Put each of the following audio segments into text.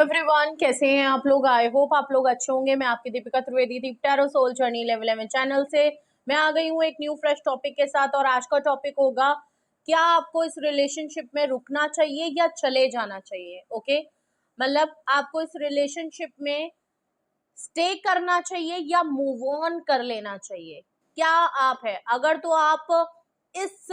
Everyone, कैसे हैं आप लोग। आई होप आप लोग अच्छे होंगे। मैं आपकी Deepika Trivedi, Deep tarot soul journey level 11 channel से मैं आ गई हूँ एक न्यू फ्रेश टॉपिक के साथ। और आज का टॉपिक होगा, क्या आपको इस रिलेशनशिप में रुकना चाहिए या चले जाना चाहिए। ओके, मतलब आपको इस रिलेशनशिप में स्टे करना चाहिए या मूव ऑन कर लेना चाहिए। क्या आप है, अगर तो आप इस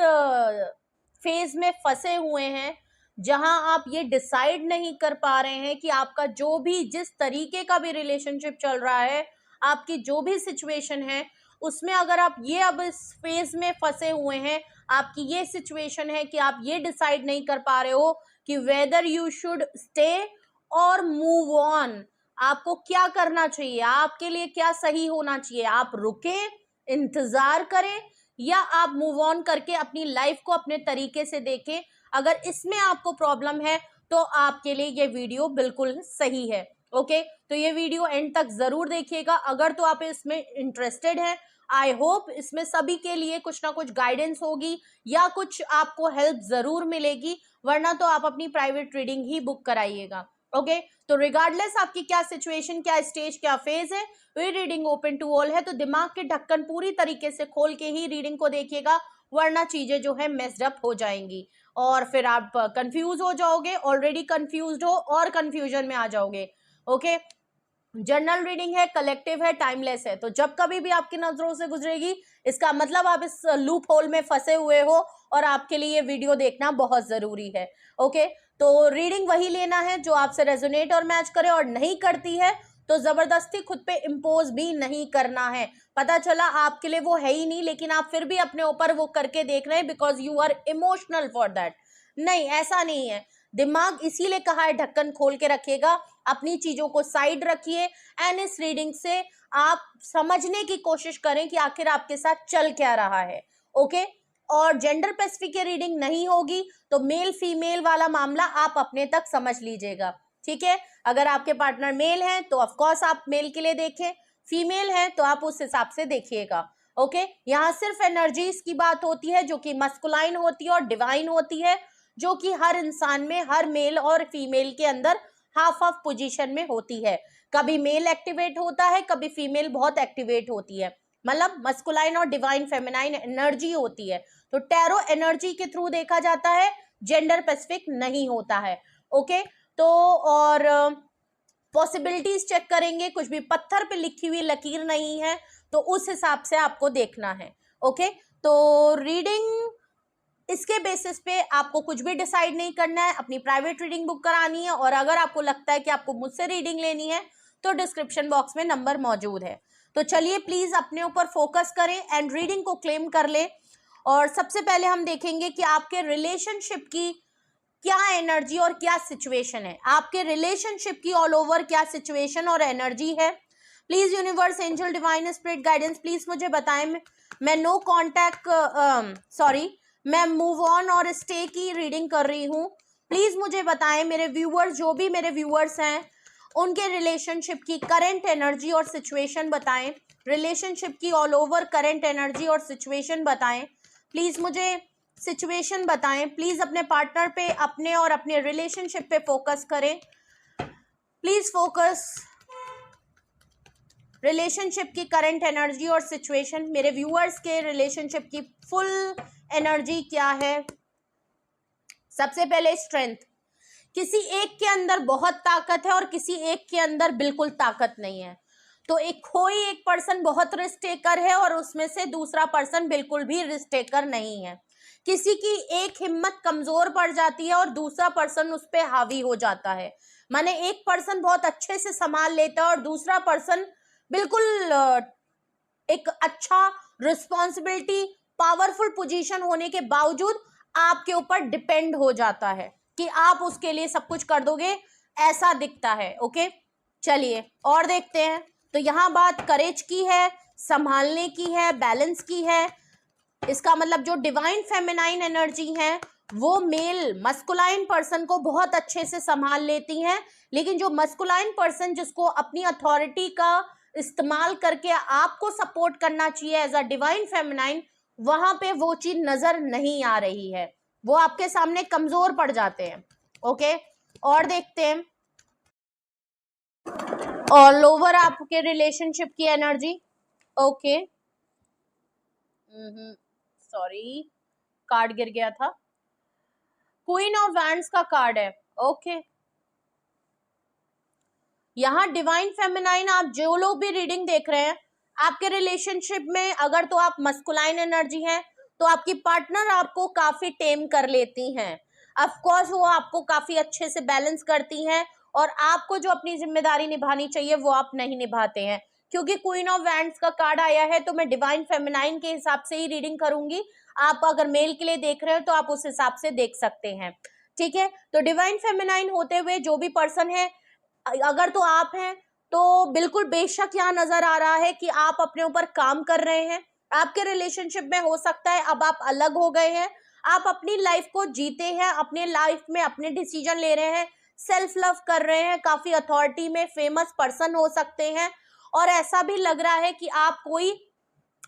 फेज में फंसे हुए हैं जहां आप ये डिसाइड नहीं कर पा रहे हैं कि आपका जो भी जिस तरीके का भी रिलेशनशिप चल रहा है, आपकी जो भी सिचुएशन है उसमें अगर आप ये अब इस फेज में फंसे हुए हैं, आपकी ये सिचुएशन है कि आप ये डिसाइड नहीं कर पा रहे हो कि वेदर यू शुड स्टे और मूव ऑन, आपको क्या करना चाहिए, आपके लिए क्या सही होना चाहिए। आप रुके, इंतजार करें, या आप मूव ऑन करके अपनी लाइफ को अपने तरीके से देखें। अगर इसमें आपको प्रॉब्लम है तो आपके लिए ये वीडियो बिल्कुल सही है। ओके, तो ये वीडियो एंड तक जरूर देखिएगा अगर तो आप इसमें इंटरेस्टेड हैं। आई होप इसमें सभी के लिए कुछ ना कुछ गाइडेंस होगी या कुछ आपको हेल्प जरूर मिलेगी, वरना तो आप अपनी प्राइवेट रीडिंग ही बुक कराइएगा। ओके, तो रिगार्डलेस आपकी क्या सिचुएशन, क्या स्टेज, क्या फेज है, ये रीडिंग ओपन टू ऑल है। तो दिमाग के ढक्कन पूरी तरीके से खोल के ही रीडिंग को देखिएगा, वरना चीजें जो है मेस्ड अप हो जाएंगी और फिर आप कंफ्यूज हो जाओगे, ऑलरेडी कंफ्यूज्ड हो और कंफ्यूजन में आ जाओगे। ओके, जनरल रीडिंग है, कलेक्टिव है, टाइमलेस है, तो जब कभी भी आपकी नजरों से गुजरेगी इसका मतलब आप इस लूप होल में फंसे हुए हो और आपके लिए ये वीडियो देखना बहुत जरूरी है। ओके, तो रीडिंग वही लेना है जो आपसे रेजोनेट और मैच करे, और नहीं करती है तो जबरदस्ती खुद पे इम्पोज भी नहीं करना है। पता चला आपके लिए वो है ही नहीं, लेकिन आप फिर भी अपने ऊपर वो करके देख रहे हैं because you are emotional for that. नहीं, ऐसा नहीं है। दिमाग इसीलिए कहा है ढक्कन खोल के रखिएगा, अपनी चीजों को साइड रखिए एंड इस रीडिंग से आप समझने की कोशिश करें कि आखिर आपके साथ चल क्या रहा है। ओके, और जेंडर स्पेसिफिक रीडिंग नहीं होगी तो मेल फीमेल वाला मामला आप अपने तक समझ लीजिएगा। ठीक है, अगर आपके पार्टनर मेल हैं तो ऑफ कोर्स आप मेल के लिए देखें, फीमेल है तो आप उस हिसाब से देखिएगा। ओके, यहाँ सिर्फ एनर्जीज की बात होती है जो कि मस्कुलाइन होती है और डिवाइन होती है, जो कि हर इंसान में, हर मेल और फीमेल के अंदर हाफ हाफ पोजीशन में होती है। कभी मेल एक्टिवेट होता है, कभी फीमेल बहुत एक्टिवेट होती है, मतलब मस्कुलाइन और डिवाइन फेमिनाइन एनर्जी होती है। तो टैरो एनर्जी के थ्रू देखा जाता है, जेंडर स्पेसिफिक नहीं होता है। ओके, तो और पॉसिबिलिटीज चेक करेंगे, कुछ भी पत्थर पे लिखी हुई लकीर नहीं है, तो उस हिसाब से आपको देखना है। ओके, तो रीडिंग इसके बेसिस पे आपको कुछ भी डिसाइड नहीं करना है, अपनी प्राइवेट रीडिंग बुक करानी है। और अगर आपको लगता है कि आपको मुझसे रीडिंग लेनी है तो डिस्क्रिप्शन बॉक्स में नंबर मौजूद है। तो चलिए प्लीज अपने ऊपर फोकस करें एंड रीडिंग को क्लेम कर ले। और सबसे पहले हम देखेंगे कि आपके रिलेशनशिप की क्या एनर्जी और क्या सिचुएशन है, आपके रिलेशनशिप की ऑल ओवर क्या सिचुएशन और एनर्जी है। Please universe, angel, divine spirit guidance, please मुझे बताएं। मैं नो कॉन्टैक्ट, सॉरी, मैं मूव ऑन और स्टे की रीडिंग कर रही हूँ। प्लीज मुझे बताएं मेरे व्यूअर्स, जो भी मेरे व्यूअर्स हैं उनके रिलेशनशिप की करंट एनर्जी और सिचुएशन बताएं। रिलेशनशिप की ऑल ओवर करंट एनर्जी और सिचुएशन बताएं। प्लीज मुझे सिचुएशन बताएं। प्लीज अपने पार्टनर पे, अपने और अपने रिलेशनशिप पे फोकस करें। प्लीज फोकस रिलेशनशिप की करंट एनर्जी और सिचुएशन। मेरे व्यूअर्स के रिलेशनशिप की फुल एनर्जी क्या है। सबसे पहले स्ट्रेंथ, किसी एक के अंदर बहुत ताकत है और किसी एक के अंदर बिल्कुल ताकत नहीं है। तो कोई एक पर्सन बहुत रिस्क टेकर है और उसमें से दूसरा पर्सन बिल्कुल भी रिस्क टेकर नहीं है। किसी की एक हिम्मत कमजोर पड़ जाती है और दूसरा पर्सन उस पर हावी हो जाता है। माने एक पर्सन बहुत अच्छे से संभाल लेता है और दूसरा पर्सन बिल्कुल एक अच्छा रिस्पॉन्सिबिलिटी, पावरफुल पोजीशन होने के बावजूद आपके ऊपर डिपेंड हो जाता है कि आप उसके लिए सब कुछ कर दोगे, ऐसा दिखता है। ओके, चलिए और देखते हैं। तो यहाँ बात करेज की है, संभालने की है, बैलेंस की है। इसका मतलब जो डिवाइन फेमिनाइन एनर्जी है वो मेल मस्कुलाइन पर्सन को बहुत अच्छे से संभाल लेती हैं, लेकिन जो मस्कुलाइन पर्सन जिसको अपनी अथॉरिटी का इस्तेमाल करके आपको सपोर्ट करना चाहिए एज अ डिवाइन फेमिनाइन, वहां पे वो चीज नजर नहीं आ रही है, वो आपके सामने कमजोर पड़ जाते हैं। ओके, और देखते हैं और लोअर आपके रिलेशनशिप की एनर्जी, ओके, सॉरी कार्ड गिर गया था, क्वीन ऑफ वैंड्स का कार्ड है, ओके। यहाँ डिवाइन फेमिनाइन, आप जो लोग भी रीडिंग देख रहे हैं, आपके रिलेशनशिप में अगर तो आप मस्कुलाइन एनर्जी है तो आपकी पार्टनर आपको काफी टेम कर लेती हैं, ऑफ कोर्स वो आपको काफी अच्छे से बैलेंस करती हैं, और आपको जो अपनी जिम्मेदारी निभानी चाहिए वो आप नहीं निभाते हैं। क्योंकि क्वीन ऑफ वैंड्स का कार्ड आया है तो मैं डिवाइन फेमिनाइन के हिसाब से ही रीडिंग करूंगी, आप अगर मेल के लिए देख रहे हो तो आप उस हिसाब से देख सकते हैं, ठीक है। तो डिवाइन फेमिनाइन होते हुए जो भी पर्सन है, अगर तो आप हैं तो बिल्कुल बेशक यहाँ नजर आ रहा है कि आप अपने ऊपर काम कर रहे हैं। आपके रिलेशनशिप में हो सकता है अब आप अलग हो गए हैं, आप अपनी लाइफ को जीते हैं, अपने लाइफ में अपने डिसीजन ले रहे हैं, सेल्फ लव कर रहे हैं, काफी अथॉरिटी में फेमस पर्सन हो सकते हैं, और ऐसा भी लग रहा है कि आप कोई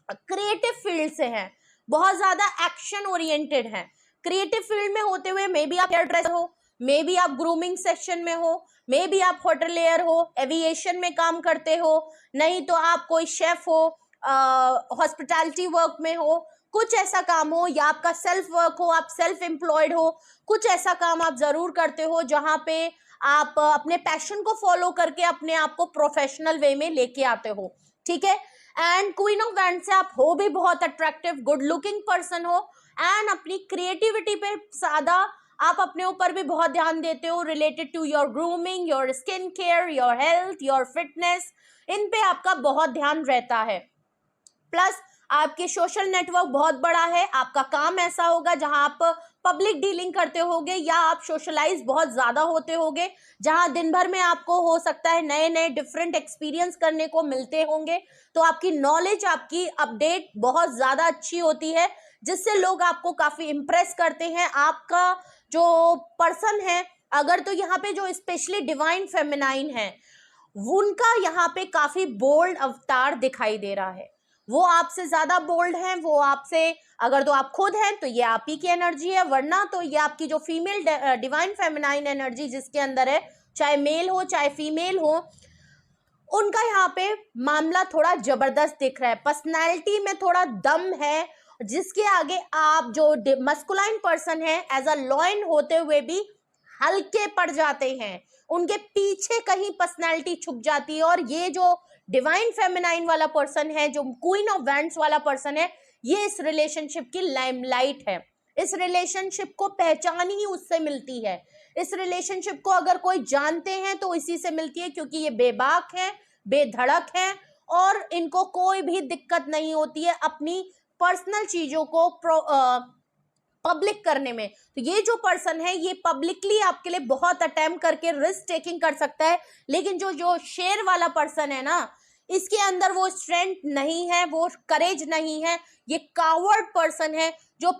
क्रिएटिव फील्ड से हैं, बहुत ज्यादा एक्शन ओरिएंटेड हैं। क्रिएटिव फील्ड में होते हुए मे बी आप हेयर ड्रेसर हो, मे बी आप ग्रूमिंग सेक्शन में हो, मे बी आप होटलियर हो, एविएशन में काम करते हो, नहीं तो आप कोई शेफ हो, हॉस्पिटैलिटी वर्क में हो, कुछ ऐसा काम हो, या आपका सेल्फ वर्क हो, आप सेल्फ एम्प्लॉयड हो, कुछ ऐसा काम आप जरूर करते हो जहां पे आप अपने पैशन को फॉलो करके अपने आप को प्रोफेशनल वे में लेके आते हो, ठीक है। एंड क्वीन ऑफ वैंड से आप हो भी बहुत अट्रैक्टिव गुड लुकिंग पर्सन हो, एंड अपनी क्रिएटिविटी पे ज्यादा आप अपने ऊपर भी बहुत ध्यान देते हो, related to your grooming, your skin care, your health, your fitness, इन पे आपका बहुत ध्यान रहता है। प्लस आपके सोशल नेटवर्क बहुत बड़ा है, आपका काम ऐसा होगा जहां आप पब्लिक डीलिंग करते होगे, या आप सोशलाइज बहुत ज्यादा होते होगे, जहां दिन भर में आपको हो सकता है नए नए डिफरेंट एक्सपीरियंस करने को मिलते होंगे, तो आपकी नॉलेज, आपकी अपडेट बहुत ज्यादा अच्छी होती है, जिससे लोग आपको काफी इम्प्रेस करते हैं। आपका जो पर्सन है, अगर तो यहाँ पे जो स्पेशली डिवाइन फेमिनाइन है, उनका यहाँ पे काफी बोल्ड अवतार दिखाई दे रहा है, वो आपसे ज्यादा बोल्ड हैं, वो आपसे, अगर तो आप खुद हैं तो ये आप ही की एनर्जी है, वरना तो ये आपकी जो फीमेल डिवाइन फेमिनाइन एनर्जी जिसके अंदर है, चाहे मेल हो चाहे फीमेल हो, उनका यहाँ पे मामला थोड़ा जबरदस्त दिख रहा है, पर्सनैलिटी में थोड़ा दम है, जिसके आगे आप जो मस्कुलाइन पर्सन है एज अ लॉयन होते हुए भी हल्के पड़ जाते हैं, उनके पीछे कहीं पर्सनैलिटी छुप जाती है। और ये जो डिवाइन फेमिनाइन वाला पर्सन है, जो क्वीन ऑफ वैंड्स वाला पर्सन है, ये इस रिलेशनशिप की लाइमलाइट है, इस रिलेशनशिप को पहचान ही उससे मिलती है, इस रिलेशनशिप को अगर कोई जानते हैं तो इसी से मिलती है, क्योंकि ये बेबाक है, बेधड़क है, और इनको कोई भी दिक्कत नहीं होती है अपनी पर्सनल चीजों को पब्लिक करने में। तो ये जो पर्सन है ये पब्लिकली आपके लिए बहुत अटेम्प्ट करके रिस्क टेकिंग कर सकता है, लेकिन जो शेर वाला पर्सन है ना, इसके अंदर वो स्ट्रेंथ नहीं है, वो करेज नहीं है, ये कावर्ड पर्सन है, जो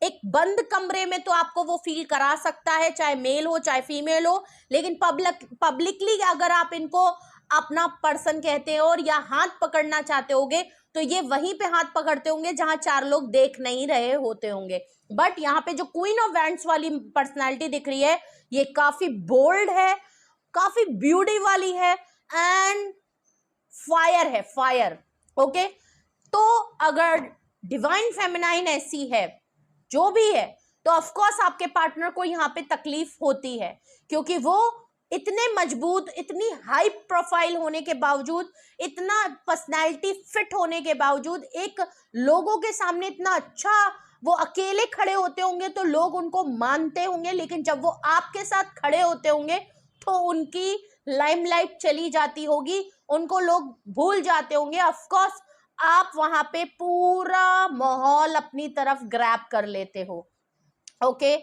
एक बंद कमरे में तो आपको वो फील करा सकता है, चाहे मेल हो चाहे फीमेल हो, लेकिन पब्लिकली अगर आप इनको अपना पर्सन कहते हो और या हाथ पकड़ना चाहते होगे, तो ये वहीं पे हाथ पकड़ते होंगे जहां चार लोग देख नहीं रहे होते होंगे। बट यहाँ पे जो क्वीन ऑफ वैंड्स वाली पर्सनालिटी दिख रही है, ये काफी बोल्ड है, काफी ब्यूटी वाली है, एंड फायर है, फायर, ओके। तो अगर डिवाइन फेमिनाइन ऐसी है, जो भी है, तो ऑफ कोर्स आपके पार्टनर को यहाँ पे तकलीफ होती है, क्योंकि वो इतने मजबूत, इतनी हाई प्रोफाइल होने के बावजूद, इतना पर्सनालिटी फिट होने के बावजूद, एक लोगों के सामने इतना अच्छा वो अकेले खड़े होते होंगे तो लोग उनको मानते होंगे, लेकिन जब वो आपके साथ खड़े होते होंगे तो उनकी लाइमलाइट चली जाती होगी, उनको लोग भूल जाते होंगे। ऑफ कोर्स आप वहां पे पूरा माहौल अपनी तरफ ग्रैब कर लेते हो, ओके।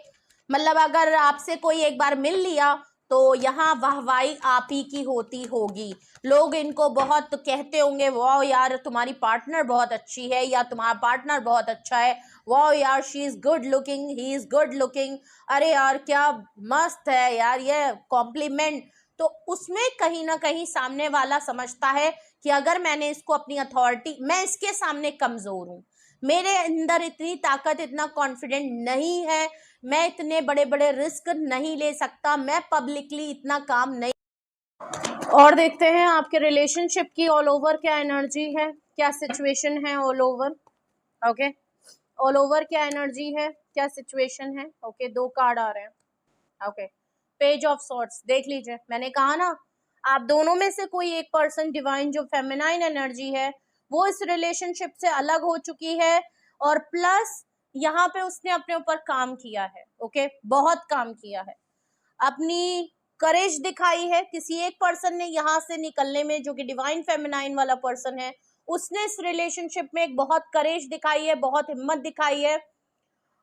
मतलब अगर आपसे कोई एक बार मिल लिया तो यहाँ वाहवाही आप ही की होती होगी, लोग इनको बहुत कहते होंगे, वाह यार तुम्हारी पार्टनर बहुत अच्छी है, या तुम्हारा पार्टनर बहुत अच्छा है, वाह यार she is good looking, he is good looking, अरे यार क्या मस्त है यार, ये कॉम्प्लीमेंट। तो उसमें कहीं ना कहीं सामने वाला समझता है कि अगर मैंने इसको अपनी अथॉरिटी, मैं इसके सामने कमजोर हूँ, मेरे अंदर इतनी ताकत, इतना कॉन्फिडेंट नहीं है, मैं इतने बड़े बड़े रिस्क नहीं ले सकता, मैं पब्लिकली इतना काम नहीं। और देखते हैं आपके रिलेशनशिप की ऑल ओवर क्या एनर्जी है, क्या सिचुएशन है all over. Okay, all over क्या एनर्जी है, क्या सिचुएशन है। ओके, दो कार्ड आ रहे हैं। ओके, पेज ऑफ सॉर्ड्स देख लीजिए। मैंने कहा ना, आप दोनों में से कोई एक पर्सन, डिवाइन जो फेमिनाइन एनर्जी है, वो इस रिलेशनशिप से अलग हो चुकी है, और प्लस यहाँ पे उसने अपने ऊपर काम किया है। ओके, बहुत काम किया है, अपनी करेज दिखाई है। किसी एक पर्सन ने यहाँ से निकलने में, जो कि डिवाइन फेमिनाइन वाला पर्सन है, उसने इस रिलेशनशिप में एक बहुत करेज दिखाई है, बहुत हिम्मत दिखाई है,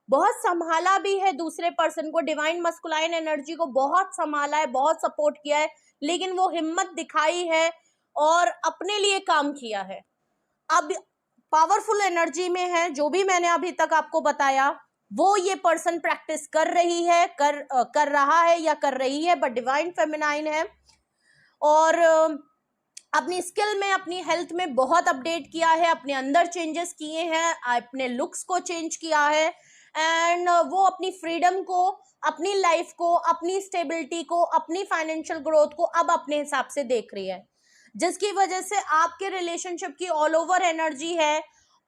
बहुत संभाला भी है दूसरे पर्सन को। डिवाइन मस्कुलाइन एनर्जी को बहुत संभाला है, बहुत सपोर्ट किया है, लेकिन वो हिम्मत दिखाई है और अपने लिए काम किया है। अब पावरफुल एनर्जी में है, जो भी मैंने अभी तक आपको बताया वो ये पर्सन प्रैक्टिस कर रही है, कर रहा है या कर रही है, बट डिवाइन फेमिनाइन है। और अपनी स्किल में, अपनी हेल्थ में बहुत अपडेट किया है, अपने अंदर चेंजेस किए हैं, अपने लुक्स को चेंज किया है, एंड वो अपनी फ्रीडम को, अपनी लाइफ को, अपनी स्टेबिलिटी को, अपनी फाइनेंशियल ग्रोथ को अब अपने हिसाब से देख रही है, जिसकी वजह से आपके रिलेशनशिप की ऑल ओवर एनर्जी है।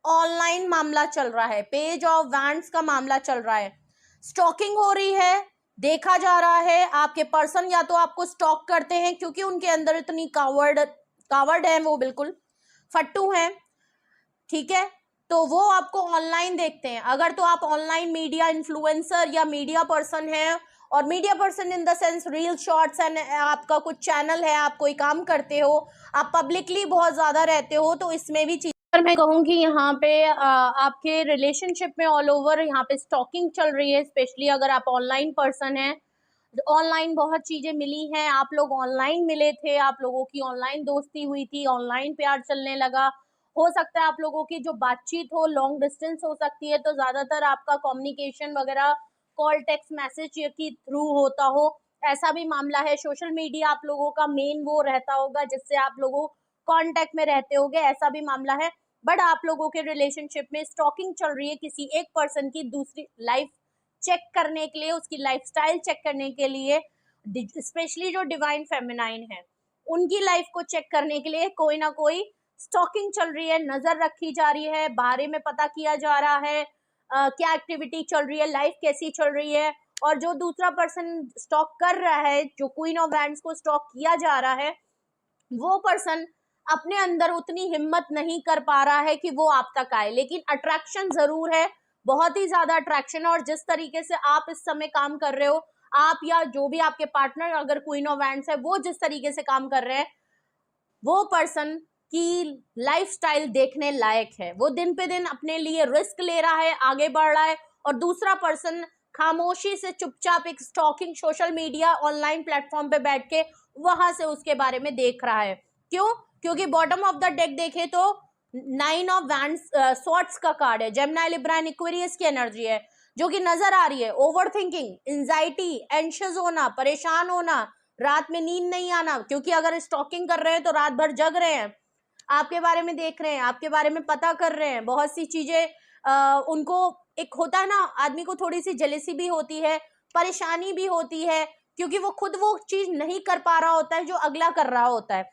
ऑनलाइन मामला चल रहा है, पेज ऑफ वैंड्स का मामला चल रहा है, स्टॉकिंग हो रही है, देखा जा रहा है। आपके पर्सन या तो आपको स्टॉक करते हैं, क्योंकि उनके अंदर इतनी कावर्ड है, वो बिल्कुल फट्टू हैं, ठीक है, तो वो आपको ऑनलाइन देखते हैं। अगर तो आप ऑनलाइन मीडिया इन्फ्लुएंसर या मीडिया पर्सन है, और media person in the sense reel shorts, and आपका कुछ चैनल है, आप कोई काम करते हो, आप पब्लिकली बहुत ज्यादा रहते हो, तो इसमें भी चीज मैं कहूँगी यहाँ पे आपके रिलेशनशिप में ऑल ओवर यहाँ पे स्टॉकिंग चल रही है। स्पेशली अगर आप ऑनलाइन पर्सन है, ऑनलाइन बहुत चीजें मिली हैं, आप लोग ऑनलाइन मिले थे, आप लोगों की ऑनलाइन दोस्ती हुई थी, ऑनलाइन प्यार चलने लगा। हो सकता है आप लोगों की जो बातचीत हो लॉन्ग डिस्टेंस हो सकती है, तो ज्यादातर आपका कम्युनिकेशन वगैरह कॉल, टेक्स्ट मैसेज के थ्रू होता हो, ऐसा भी मामला है। सोशल मीडिया आप लोगों का मेन वो रहता होगा जिससे आप लोगों कांटेक्ट में रहते होगे, ऐसा भी मामला है। बट आप लोगों के रिलेशनशिप में स्टॉकिंग चल रही है, किसी एक पर्सन की दूसरी लाइफ चेक करने के लिए, उसकी लाइफस्टाइल चेक करने के लिए, स्पेशली जो डिवाइन फेमिनाइन है उनकी लाइफ को चेक करने के लिए कोई ना कोई स्टॉकिंग चल रही है, नजर रखी जा रही है, बारे में पता किया जा रहा है, क्या एक्टिविटी चल रही है, लाइफ कैसी चल रही है। और जो दूसरा पर्सन स्टॉक कर रहा है, जो क्वीन ऑफ वैंड्स को स्टॉक किया जा रहा है, वो पर्सन अपने अंदर उतनी हिम्मत नहीं कर पा रहा है कि वो आप तक आए, लेकिन अट्रैक्शन जरूर है, बहुत ही ज्यादा अट्रैक्शन। और जिस तरीके से आप इस समय काम कर रहे हो, आप या जो भी आपके पार्टनर, अगर क्वीन ऑफ वैंड्स है, वो जिस तरीके से काम कर रहे हैं, वो पर्सन की लाइफस्टाइल देखने लायक है। वो दिन पे दिन अपने लिए रिस्क ले रहा है, आगे बढ़ रहा है, और दूसरा पर्सन खामोशी से चुपचाप एक stalking social media online platform पे बैठ के वहां से उसके बारे में देख रहा है। क्यों? क्योंकि बॉटम ऑफ द डेक देखे तो 9 ऑफ वैंड्स स्वॉर्ड्स का कार्ड है, जेमिनी, लिब्रा एंड एक्वेरियस की एनर्जी है, जो कि नजर आ रही है। ओवर थिंकिंग, एंजाइटी, एंशियस होना, परेशान होना, रात में नींद नहीं आना, क्योंकि अगर स्टॉकिंग कर रहे हैं तो रात भर जग रहे हैं, आपके बारे में देख रहे हैं, आपके बारे में पता कर रहे हैं, बहुत सी चीजें उनको एक होता है ना, आदमी को थोड़ी सी जेलेसी भी होती है, परेशानी भी होती है, क्योंकि वो खुद वो चीज नहीं कर पा रहा होता है जो अगला कर रहा होता है।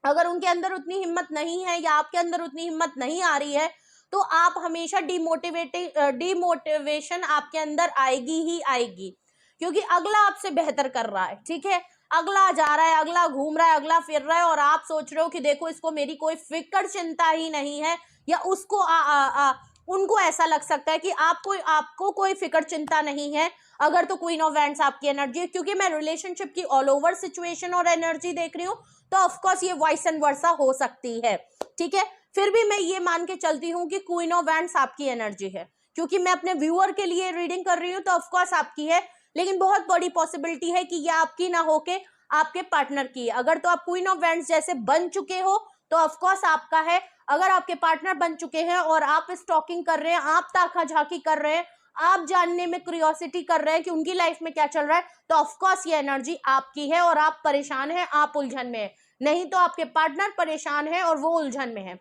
अगर उनके अंदर उतनी हिम्मत नहीं है, या आपके अंदर उतनी हिम्मत नहीं आ रही है, तो आप हमेशा डिमोटिवेशन आपके अंदर आएगी ही आएगी, क्योंकि अगला आपसे बेहतर कर रहा है, ठीक है, अगला जा रहा है, अगला घूम रहा है, अगला फिर रहा है, और आप सोच रहे हो कि देखो इसको मेरी कोई फिक्र चिंता ही नहीं है, या उसको उनको ऐसा लग सकता है कि आपको कोई फिक्र चिंता नहीं है। अगर तो क्वीन ऑफ वैंड्स आपकी एनर्जी है, क्योंकि मैं रिलेशनशिप की ऑल ओवर सिचुएशन और एनर्जी देख रही हूँ, तो ऑफकोर्स ये वॉइस एंड वर्सा हो सकती है, ठीक है। फिर भी मैं ये मान के चलती हूँ कि क्वीन ऑफ वैंड्स आपकी एनर्जी है, क्योंकि मैं अपने व्यूअर के लिए रीडिंग कर रही हूँ, तो ऑफकोर्स आपकी है, लेकिन बहुत बड़ी पॉसिबिलिटी है कि ये आपकी ना होके आपके पार्टनर की है। अगर तो आप क्वीन ऑफ वैंड्स जैसे बन चुके हो तो ऑफकोर्स आपका है। अगर आपके पार्टनर बन चुके हैं और आप स्टॉकिंग कर रहे हैं, आप ताका झाकी कर रहे हैं, आप जानने में क्यूरियोसिटी कर रहे हैं कि उनकी लाइफ में क्या चल रहा है, तो ऑफकोर्स ये एनर्जी आपकी है, और आप परेशान हैं, आप उलझन में है। नहीं तो आपके पार्टनर परेशान है और वो उलझन में है,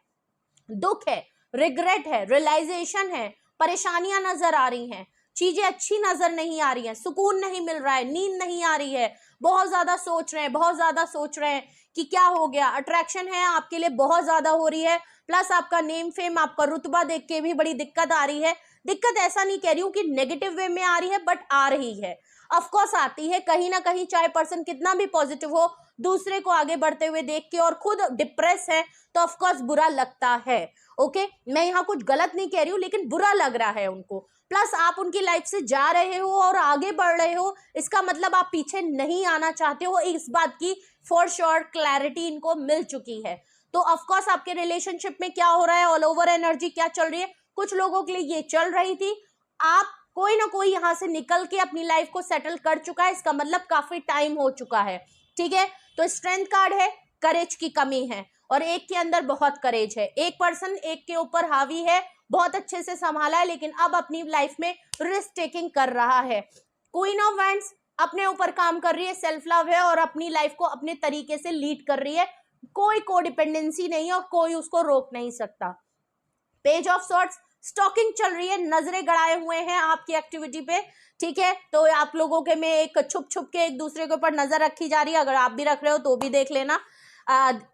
दुख है, रिग्रेट है, रियलाइजेशन है, परेशानियां नजर आ रही हैं, चीजें अच्छी नजर नहीं आ रही हैं, सुकून नहीं मिल रहा है, नींद नहीं आ रही है, बहुत ज्यादा सोच रहे हैं, बहुत ज्यादा सोच रहे हैं कि क्या हो गया, अट्रैक्शन है आपके लिए बहुत ज्यादा हो रही है, प्लस आपका नेम फेम, आपका रुतबा देख के भी बड़ी दिक्कत आ रही है। दिक्कत ऐसा नहीं कह रही हूँ कि नेगेटिव वे में आ रही है, बट आ रही है, ऑफकोर्स आती है कहीं ना कहीं, चाहे पर्सन कितना भी पॉजिटिव हो, दूसरे को आगे बढ़ते हुए देख के और खुद डिप्रेस है तो ऑफकोर्स बुरा लगता है। ओके, मैं यहाँ कुछ गलत नहीं कह रही हूँ, लेकिन बुरा लग रहा है उनको। प्लस आप उनकी लाइफ से जा रहे हो और आगे बढ़ रहे हो, इसका मतलब आप पीछे नहीं आना चाहते हो, इस बात की फॉर श्योर क्लैरिटी इनको मिल चुकी है। तो ऑफकोर्स आपके रिलेशनशिप में क्या हो रहा है, ऑल ओवर एनर्जी क्या चल रही है, कुछ लोगों के लिए ये चल रही थी, आप कोई ना कोई यहां से निकल के अपनी लाइफ को सेटल कर चुका है, इसका मतलब काफी टाइम हो चुका है। ठीक है, तो स्ट्रेंथ कार्ड है, करेज की कमी है, और एक के अंदर बहुत करेज है, एक पर्सन एक के ऊपर हावी है, बहुत अच्छे से संभाला है, लेकिन अब अपनी लाइफ में रिस्क टेकिंग कर रहा है। क्वीन ऑफ वैंड्स अपने ऊपर काम कर रही है, सेल्फ लव है और अपनी लाइफ को अपने तरीके से लीड कर रही है, कोई कोडिपेंडेंसी नहीं है और कोई उसको रोक नहीं सकता। पेज ऑफ सॉर्ट्स स्टॉकिंग चल रही है, नजरें गड़ाए हुए हैं आपकी एक्टिविटी पे। ठीक है, तो आप लोगों के में एक छुप छुप के एक दूसरे के ऊपर नजर रखी जा रही है, अगर आप भी रख रहे हो तो भी देख लेना।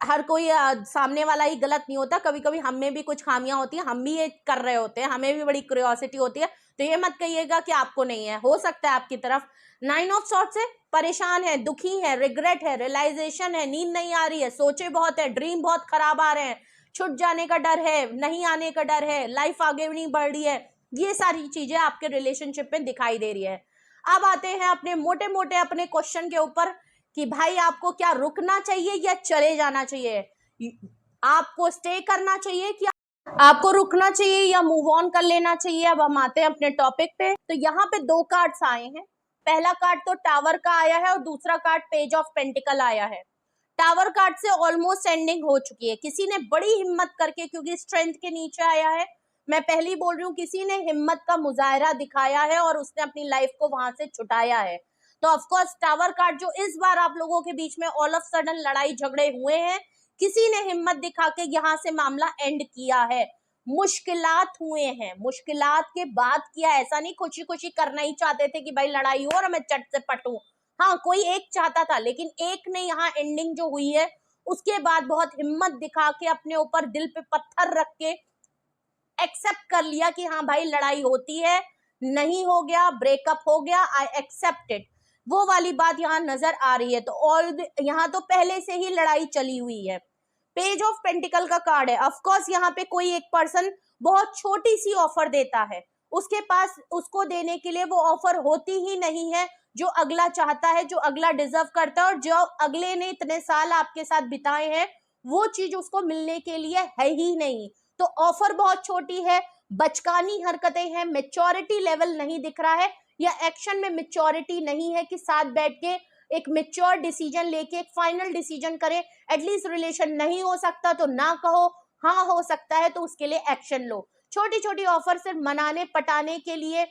हर कोई सामने वाला ही गलत नहीं होता, कभी कभी हम में भी कुछ खामियां होती हैं, हम भी ये कर रहे होते हैं, हमें भी बड़ी क्यूरियोसिटी होती है, तो ये मत कहिएगा कि आपको नहीं है, हो सकता है आपकी तरफ। 9 ऑफ सॉर्ट्स है, परेशान है, दुखी है, रिग्रेट है, रियलाइजेशन है, नींद नहीं आ रही है, सोचे बहुत है, ड्रीम बहुत खराब आ रहे हैं, छूट जाने का डर है, नहीं आने का डर है, लाइफ आगे नहीं बढ़ रही है, ये सारी चीजें आपके रिलेशनशिप में दिखाई दे रही है। अब आते हैं अपने मोटे मोटे अपने क्वेश्चन के ऊपर कि भाई आपको क्या रुकना चाहिए या चले जाना चाहिए, आपको स्टे करना चाहिए कि आपको रुकना चाहिए या मूव ऑन कर लेना चाहिए। अब हम आते हैं अपने टॉपिक पे। तो यहाँ पे 2 कार्ड्स आए हैं, पहला कार्ड तो टावर का आया है और दूसरा कार्ड पेज ऑफ पेंटिकल आया है। टावर कार्ड से ऑलमोस्ट एंडिंग हो चुकी है, किसी ने बड़ी हिम्मत करके, क्योंकि स्ट्रेंथ के नीचे आया है, मैं पहले ही बोल रही हूँ, किसी ने हिम्मत का मुजाहरा दिखाया है और उसने अपनी लाइफ को वहां से छुटाया है। तो ऑफकोर्स टावर कार्ड जो इस बार आप लोगों के बीच में ऑल ऑफ सडन लड़ाई झगड़े हुए हैं, किसी ने हिम्मत दिखा के यहाँ से मामला एंड किया है। मुश्किलात हुए हैं, मुश्किलात के बाद किया, ऐसा नहीं खुशी खुशी करना ही चाहते थे कि भाई लड़ाई हो और मैं चट से पटूं, हाँ कोई एक चाहता था, लेकिन एक ने यहाँ एंडिंग जो हुई है उसके बाद बहुत हिम्मत दिखा के अपने ऊपर दिल पे पत्थर रख के एक्सेप्ट कर लिया कि हाँ भाई लड़ाई होती है, नहीं हो गया, ब्रेकअप हो गया, आई एक्सेप्ट इट, वो वाली बात यहाँ नजर आ रही है। तो ऑल यहाँ तो पहले से ही लड़ाई चली हुई है। पेज ऑफ पेंटिकल का कार्ड है, ऑफकोर्स यहाँ पे कोई एक पर्सन बहुत छोटी सी ऑफर देता है, उसके पास उसको देने के लिए वो ऑफर होती ही नहीं है जो अगला चाहता है, जो अगला डिजर्व करता है और जो अगले ने इतने साल आपके साथ बिताए हैं वो चीज उसको मिलने के लिए है ही नहीं। तो ऑफर बहुत छोटी है, बचकानी हरकतें हैं, मेच्योरिटी लेवल नहीं दिख रहा है, या एक्शन में मेच्योरिटी नहीं है कि साथ बैठ के एक मेच्योर डिसीजन लेके एक फाइनल डिसीजन करें। एटलीस्ट रिलेशन नहीं हो सकता तो ना कहो, हाँ हो सकता है तो उसके लिए एक्शन लो। छोटी छोटी ऑफर सिर्फ मनाने पटाने के लिए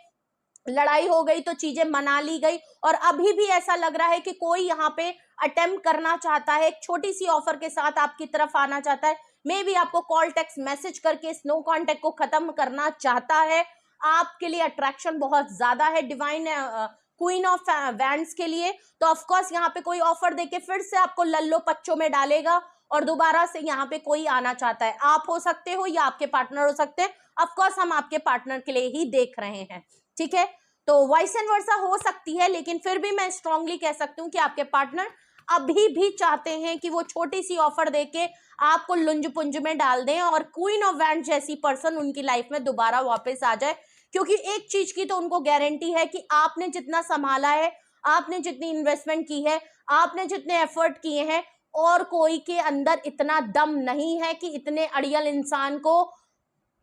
लड़ाई हो गई तो चीजें मना ली गई, और अभी भी ऐसा लग रहा है कि कोई यहाँ पे अटेम्प्ट करना चाहता है, एक छोटी सी ऑफर के साथ आपकी तरफ आना चाहता है, मे भी आपको कॉल टेक्स्ट मैसेज करके इस नो कॉन्टेक्ट को खत्म करना चाहता है। आपके लिए अट्रैक्शन बहुत ज्यादा है डिवाइन क्वीन ऑफ वैंड्स के लिए, तो ऑफकोर्स यहाँ पे कोई ऑफर देके फिर से आपको लल्लो पच्चों में डालेगा और दोबारा से यहाँ पे कोई आना चाहता है, आप हो सकते हो या आपके पार्टनर हो सकते हैं, ऑफकोर्स हम आपके पार्टनर के लिए ही देख रहे हैं। ठीक है, तो वाइस एंड वर्सा हो सकती है, लेकिन फिर भी मैं स्ट्रांगली कह सकती हूँ कि आपके पार्टनर अभी भी चाहते हैं कि वो छोटी सी ऑफर देके आपको लुंज पुंज में डाल दें और क्वीन ऑफ वैंड जैसी पर्सन उनकी लाइफ में दोबारा वापस आ जाए, क्योंकि एक चीज की तो उनको गारंटी है कि आपने जितना संभाला है, आपने जितनी इन्वेस्टमेंट की है, आपने जितने एफर्ट किए हैं, और कोई के अंदर इतना दम नहीं है कि इतने अड़ियल इंसान को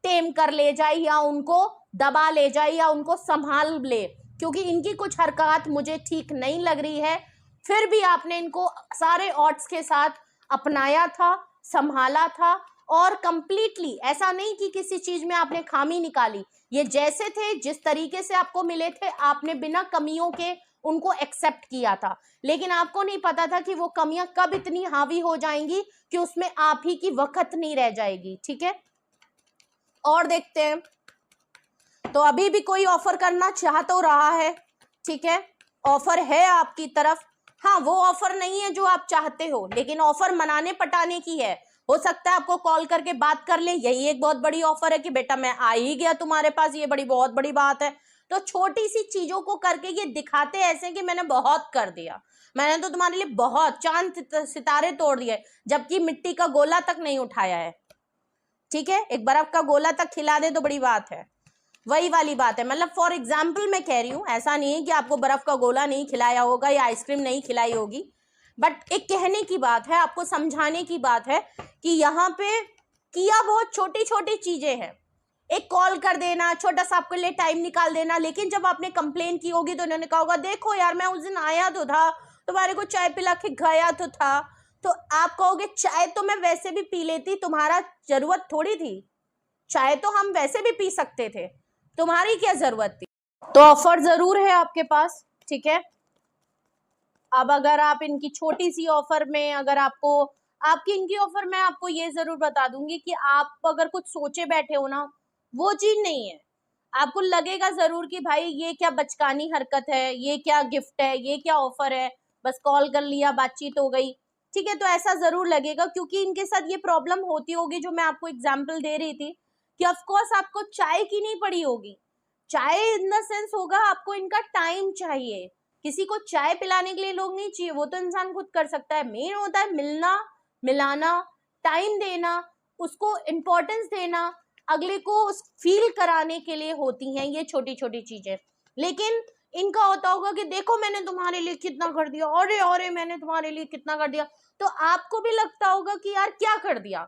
टेम कर ले जाए या उनको दबा ले जाए या उनको संभाल ले, क्योंकि इनकी कुछ हरकत मुझे ठीक नहीं लग रही है। फिर भी आपने इनको सारे ऑड्स के साथ अपनाया था, संभाला था, और कंप्लीटली ऐसा नहीं कि किसी चीज में आपने खामी निकाली, ये जैसे थे जिस तरीके से आपको मिले थे आपने बिना कमियों के उनको एक्सेप्ट किया था, लेकिन आपको नहीं पता था कि वो कमियां कब इतनी हावी हो जाएंगी कि उसमें आप ही की वक्त नहीं रह जाएगी। ठीक है, और देखते हैं तो अभी भी कोई ऑफर करना चाह तो रहा है, ठीक है, ऑफर है आपकी तरफ। हाँ, वो ऑफर नहीं है जो आप चाहते हो, लेकिन ऑफर मनाने पटाने की है। हो सकता है आपको कॉल करके बात कर ले, यही एक बहुत बड़ी ऑफर है कि बेटा मैं आ ही गया तुम्हारे पास, ये बहुत बड़ी बात है। तो छोटी सी चीजों को करके ये दिखाते ऐसे कि मैंने बहुत कर दिया, मैंने तो तुम्हारे लिए बहुत चांद सितारे तोड़ दिए, जबकि मिट्टी का गोला तक नहीं उठाया है, ठीक है। एक बर्फ का गोला तक खिला दे तो बड़ी बात है, वही वाली बात है। मतलब फॉर एग्जाम्पल मैं कह रही हूं, ऐसा नहीं है कि आपको बर्फ का गोला नहीं खिलाया होगा या आइसक्रीम नहीं खिलाई होगी, बट एक कहने की बात है, आपको समझाने की बात है कि यहाँ पे किया बहुत छोटी छोटी चीजें हैं। एक कॉल कर देना, छोटा सा आपके लिए टाइम निकाल देना, लेकिन जब आपने कंप्लेन की होगी तो उन्होंने कहा होगा देखो यार मैं उस दिन आया तो था, तुम्हारे को चाय पिला के गया तो था, तो आप कहोगे चाय तो मैं वैसे भी पी लेती, तुम्हारा जरूरत थोड़ी थी, चाय तो हम वैसे भी पी सकते थे, तुम्हारी क्या जरूरत थी। तो ऑफर जरूर है आपके पास, ठीक है। अब अगर आप इनकी छोटी सी ऑफर में, अगर आपको आपकी इनकी ऑफर में आपको ये जरूर बता दूंगी कि आप अगर कुछ सोचे बैठे हो ना, वो चीज नहीं है। आपको लगेगा जरूर कि भाई ये क्या बचकानी हरकत है, ये क्या गिफ्ट है, ये क्या ऑफर है, बस कॉल कर लिया बातचीत हो गई, ठीक है। तो ऐसा जरूर लगेगा क्योंकि इनके साथ ये प्रॉब्लम होती होगी जो मैं आपको एग्जाम्पल दे रही थी कि ऑफकोर्स आपको चाय की नहीं पड़ी होगी, चाय इन द सेंस होगा आपको इनका टाइम चाहिए, किसी को चाय पिलाने के लिए लोग नहीं चाहिए, वो तो इंसान खुद कर सकता है। मेन होता है मिलना, मिलाना, टाइम देना, उसको इम्पोर्टेंस देना, अगले को फील कराने के लिए होती हैं ये छोटी छोटी चीजें। लेकिन इनका होता होगा कि देखो मैंने तुम्हारे लिए कितना कर दिया, अरे अरे मैंने तुम्हारे लिए कितना कर दिया, तो आपको भी लगता होगा कि यार क्या कर दिया,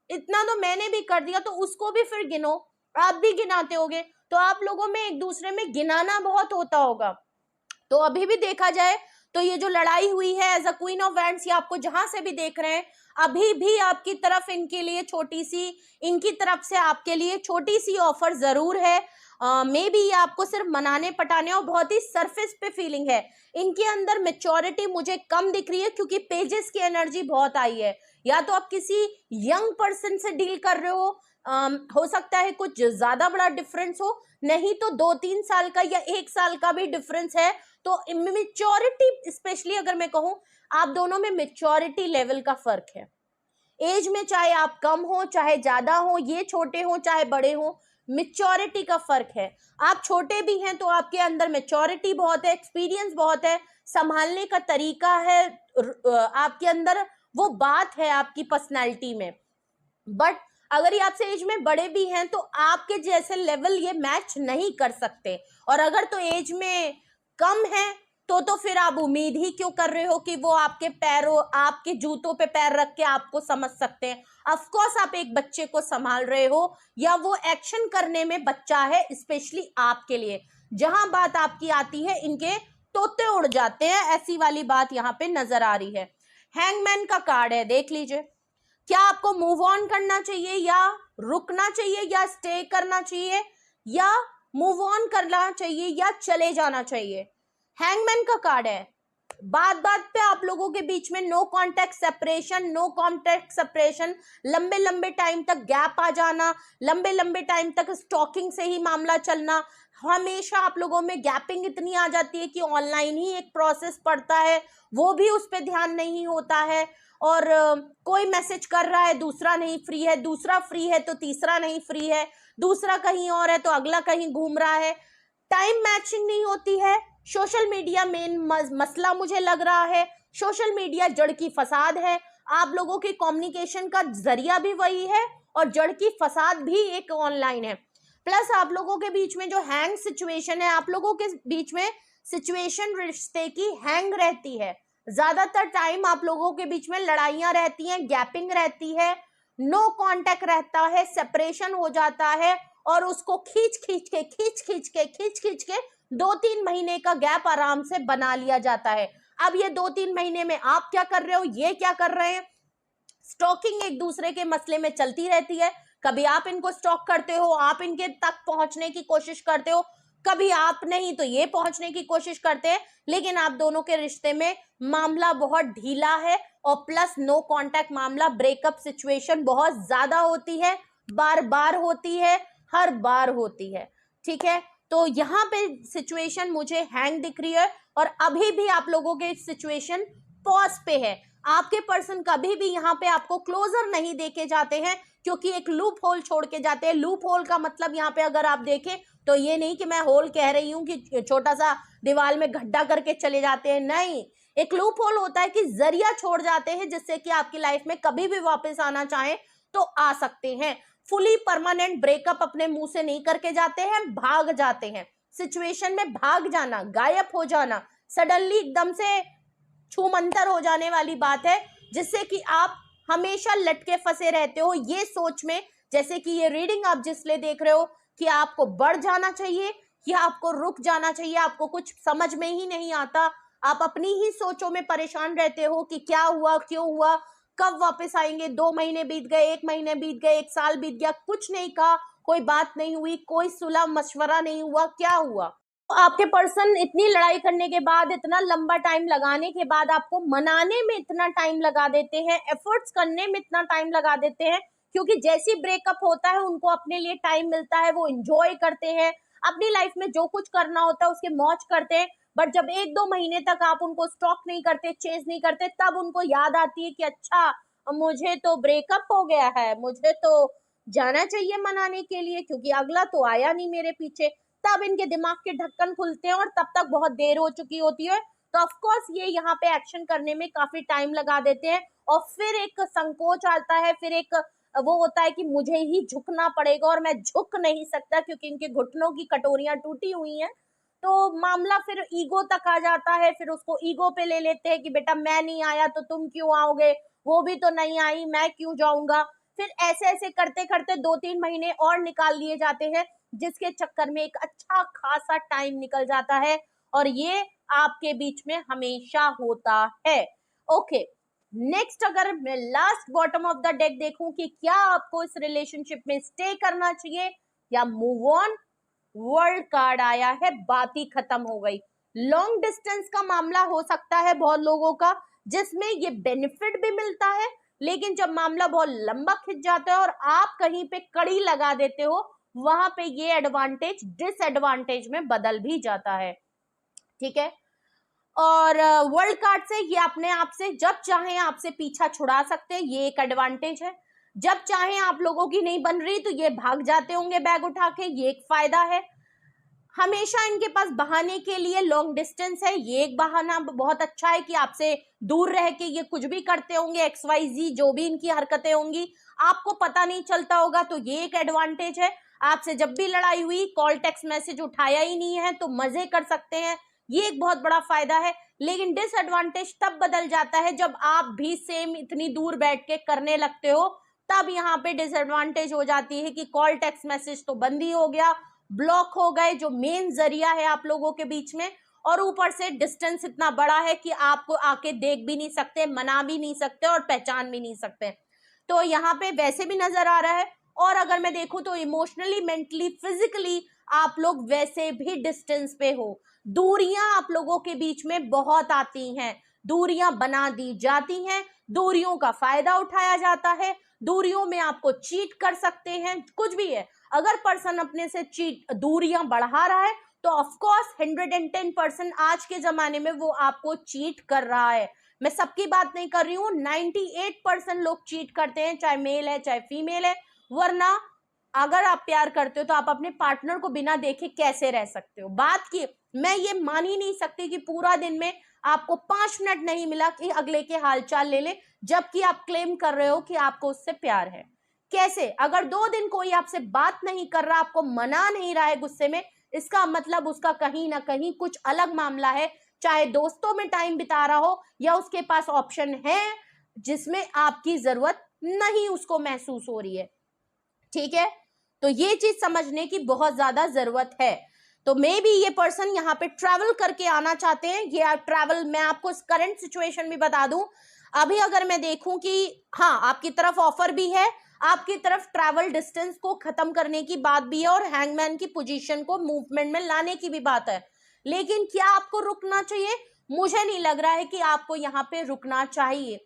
इतना तो मैंने भी कर दिया, तो उसको भी फिर गिनो, आप भी गिनाते होगे, तो आप लोगों में एक दूसरे में गिनाना बहुत होता होगा। तो अभी भी देखा जाए तो ये जो लड़ाई हुई है as a queen of wands, ये आपको जहां से भी देख रहे हैं, अभी भी आपकी तरफ इनके लिए छोटी सी, इनकी तरफ से आपके लिए छोटी सी ऑफर जरूर है। मे बी ये आपको सिर्फ मनाने पटाने और बहुत ही सरफेस पे फीलिंग है, इनके अंदर मेच्योरिटी मुझे कम दिख रही है क्योंकि पेजेस की एनर्जी बहुत आई है। या तो आप किसी यंग पर्सन से डील कर रहे हो सकता है कुछ ज्यादा बड़ा डिफरेंस हो, नहीं तो 2-3 साल का या 1 साल का भी डिफरेंस है। तो मेच्योरिटी, स्पेशली अगर मैं कहूं, आप दोनों में मेच्योरिटी लेवल का फर्क है। एज में चाहे आप कम हो चाहे ज्यादा हो, ये छोटे हो चाहे बड़े हो, मेच्योरिटी का फर्क है। आप छोटे भी हैं तो आपके अंदर मेच्योरिटी बहुत है, एक्सपीरियंस बहुत है, संभालने का तरीका है, आपके अंदर वो बात है आपकी पर्सनैलिटी में। बट अगर ये आपसे एज में बड़े भी हैं तो आपके जैसे लेवल ये मैच नहीं कर सकते, और अगर तो एज में कम है तो फिर आप उम्मीद ही क्यों कर रहे हो कि वो आपके पैरों, आपके जूतों पे पैर रख के आपको समझ सकते हैं। ऑफ कोर्स आप एक बच्चे को संभाल रहे हो या वो एक्शन करने में बच्चा है, स्पेशली आपके लिए। जहां बात आपकी आती है इनके तोते उड़ जाते हैं, ऐसी वाली बात यहाँ पे नजर आ रही है। हैंगमैन का कार्ड है, देख लीजिए, क्या आपको मूव ऑन करना चाहिए या रुकना चाहिए या स्टे करना चाहिए या मूव ऑन करना चाहिए या चले जाना चाहिए। हैंगमैन का कार्ड है, बात बात पे आप लोगों के बीच में no contact separation, no contact separation, लंबे लंबे टाइम तक गैप आ जाना, लंबे लंबे टाइम तक स्टॉकिंग से ही मामला चलना, हमेशा आप लोगों में गैपिंग इतनी आ जाती है कि ऑनलाइन ही एक प्रोसेस पड़ता है, वो भी उस पर ध्यान नहीं होता है, और कोई मैसेज कर रहा है दूसरा नहीं फ्री है, दूसरा फ्री है तो तीसरा नहीं फ्री है, दूसरा कहीं और है तो अगला कहीं घूम रहा है, टाइम मैचिंग नहीं होती है। सोशल मीडिया मेन मसला मुझे लग रहा है, सोशल मीडिया जड़ की फसाद है, आप लोगों के कम्युनिकेशन का जरिया भी वही है और जड़ की फसाद भी एक ऑनलाइन है। प्लस आप लोगों के बीच में जो हैंग सिचुएशन है, आप लोगों के बीच में सिचुएशन रिश्ते की हैंग रहती है, ज्यादातर टाइम आप लोगों के बीच में लड़ाइयां रहती हैं, गैपिंग रहती है, नो कांटेक्ट रहता है, सेपरेशन हो जाता है, और उसको खींच खींच के 2-3 महीने का गैप आराम से बना लिया जाता है। अब ये 2-3 महीने में आप क्या कर रहे हो, ये क्या कर रहे हैं, स्टॉकिंग एक दूसरे के मसले में चलती रहती है। कभी आप इनको स्टॉक करते हो, आप इनके तक पहुंचने की कोशिश करते हो, कभी आप नहीं तो ये पहुंचने की कोशिश करते हैं, लेकिन आप दोनों के रिश्ते में मामला बहुत ढीला है, और प्लस नो कांटेक्ट मामला, ब्रेकअप सिचुएशन बहुत ज्यादा होती है, बार बार होती है, हर बार होती है, ठीक है, तो यहाँ पे सिचुएशन मुझे हैंग दिख रही है और अभी भी आप लोगों के सिचुएशन पॉज पे है। आपके पर्सन कभी भी यहाँ पे आपको क्लोजर नहीं देके जाते हैं, क्योंकि एक लूप होल छोड़ के जाते हैं। लूप होल का मतलब यहाँ पे अगर आप देखें तो ये नहीं कि मैं होल कह रही हूँ कि छोटा सा दीवार में गड्ढा करके चले जाते हैं, नहीं। एक लूप होल होता है कि जरिया छोड़ जाते हैं जिससे कि आपकी लाइफ में कभी भी वापस आना चाहे तो आ सकते हैं। फुली परमानेंट ब्रेकअप अपने मुंह से नहीं करके जाते हैं, भाग जाते हैं। सिचुएशन में भाग जाना, गायब हो जाना, सडनली एकदम से छूमंतर हो जाने वाली बात है, जिससे कि आप हमेशा लटके फंसे रहते हो ये सोच में, जैसे कि ये रीडिंग आप जिसलिए देख रहे हो कि आपको बढ़ जाना चाहिए या आपको रुक जाना चाहिए, आपको कुछ समझ में ही नहीं आता। आप अपनी ही सोचों में परेशान रहते हो कि क्या हुआ, क्यों हुआ, कब वापस आएंगे। 2 महीने बीत गए, 1 महीने बीत गए, 1 साल बीत गया, कुछ नहीं कहा, कोई बात नहीं हुई, कोई सुलह मशवरा नहीं हुआ, क्या हुआ। तो आपके पर्सन इतनी लड़ाई करने के बाद, इतना लंबा टाइम लगाने के बाद आपको मनाने में इतना टाइम लगा देते हैं, एफर्ट्स करने में इतना टाइम लगा देते हैं, क्योंकि जैसी ब्रेकअप होता है उनको अपने लिए टाइम मिलता है, वो एंजॉय करते हैं, अपनी लाइफ में जो कुछ करना होता है उसके मौज करते हैं। बट जब 1-2 महीने तक आप उनको स्टॉक नहीं करते, चेज नहीं करते, तब उनको याद आती है कि अच्छा मुझे तो ब्रेकअप हो गया है, मुझे तो जाना चाहिए मनाने के लिए, क्योंकि अगला तो आया नहीं मेरे पीछे। तब इनके दिमाग के ढक्कन खुलते हैं और तब तक बहुत देर हो चुकी होती है। तो ऑफ कोर्स ये यहाँ पे एक्शन करने में काफी टाइम लगा देते हैं और फिर एक संकोच आता है, फिर एक वो होता है कि मुझे ही झुकना पड़ेगा और मैं झुक नहीं सकता क्योंकि इनके घुटनों की कटोरियां टूटी हुई हैं। तो मामला फिर ईगो तक आ जाता है, फिर उसको ईगो पे ले लेते हैं कि बेटा मैं नहीं आया तो तुम क्यों आओगे, वो भी तो नहीं आई, मैं क्यों जाऊंगा। फिर ऐसे ऐसे करते करते 2-3 महीने और निकाल लिए जाते हैं, जिसके चक्कर में एक अच्छा खासा टाइम निकल जाता है और ये आपके बीच में हमेशा होता है। ओके, नेक्स्ट अगर मैं last bottom of the deck देखूं कि क्या आपको इस रिलेशनशिप में स्टे करना चाहिए या मूव ऑन, वर्ल्ड कार्ड आया है, बात ही खत्म हो गई। लॉन्ग डिस्टेंस का मामला हो सकता है बहुत लोगों का, जिसमें ये बेनिफिट भी मिलता है, लेकिन जब मामला बहुत लंबा खिंच जाता है और आप कहीं पे कड़ी लगा देते हो, वहां पे ये एडवांटेज डिसएडवांटेज में बदल भी जाता है। ठीक है, और वर्ल्ड कार्ड से ये अपने आप से जब चाहे आपसे पीछा छुड़ा सकते हैं, ये एक एडवांटेज है। जब चाहे आप लोगों की नहीं बन रही तो ये भाग जाते होंगे बैग उठा के, ये एक फायदा है। हमेशा इनके पास बहाने के लिए लॉन्ग डिस्टेंस है, ये एक बहाना बहुत अच्छा है कि आपसे दूर रह के ये कुछ भी करते होंगे, XYZ जो भी इनकी हरकतें होंगी आपको पता नहीं चलता होगा, तो ये एक एडवांटेज है। आपसे जब भी लड़ाई हुई, कॉल टेक्स्ट मैसेज उठाया ही नहीं है तो मजे कर सकते हैं, ये एक बहुत बड़ा फायदा है। लेकिन डिसएडवांटेज तब बदल जाता है जब आप भी सेम इतनी दूर बैठ के करने लगते हो, तब यहाँ पे डिसएडवांटेज हो जाती है कि कॉल टेक्स्ट मैसेज तो बंद ही हो गया, ब्लॉक हो गए जो मेन जरिया है आप लोगों के बीच में, और ऊपर से डिस्टेंस इतना बड़ा है कि आपको आके देख भी नहीं सकते, मना भी नहीं सकते और पहचान भी नहीं सकते। तो यहाँ पे वैसे भी नजर आ रहा है, और अगर मैं देखूं तो इमोशनली, मेंटली, फिजिकली आप लोग वैसे भी डिस्टेंस पे हो। दूरियां आप लोगों के बीच में बहुत आती हैं, दूरियां बना दी जाती हैं, दूरियों का फायदा उठाया जाता है, दूरियों में आपको चीट कर सकते हैं, कुछ भी है। अगर पर्सन अपने से चीट दूरियां बढ़ा रहा है तो ऑफ कोर्स 110% आज के जमाने में वो आपको चीट कर रहा है। मैं सबकी बात नहीं कर रही हूँ, 98% लोग चीट करते हैं, चाहे मेल है चाहे फीमेल है। वरना अगर आप प्यार करते हो तो आप अपने पार्टनर को बिना देखे कैसे रह सकते हो। बात की मैं ये मान ही नहीं सकती कि पूरा दिन में आपको 5 मिनट नहीं मिला कि अगले के हालचाल ले ले, जबकि आप क्लेम कर रहे हो कि आपको उससे प्यार है। कैसे? अगर 2 दिन कोई आपसे बात नहीं कर रहा, आपको मना नहीं रहा है गुस्से में, इसका मतलब उसका कहीं ना कहीं कुछ अलग मामला है, चाहे दोस्तों में टाइम बिता रहा हो या उसके पास ऑप्शन है जिसमें आपकी जरूरत नहीं उसको महसूस हो रही है। ठीक है, तो ये चीज समझने की बहुत ज्यादा जरूरत है। तो मे बी ये पर्सन यहाँ पे ट्रैवल करके आना चाहते हैं। ये ट्रैवल, मैं आपको करंट सिचुएशन भी बता दूं, अभी अगर मैं देखूं कि हाँ आपकी तरफ ऑफर भी है, आपकी तरफ ट्रैवल डिस्टेंस को खत्म करने की बात भी है और हैंगमैन की पोजीशन को मूवमेंट में लाने की भी बात है, लेकिन क्या आपको रुकना चाहिए? मुझे नहीं लग रहा है कि आपको यहाँ पे रुकना चाहिए।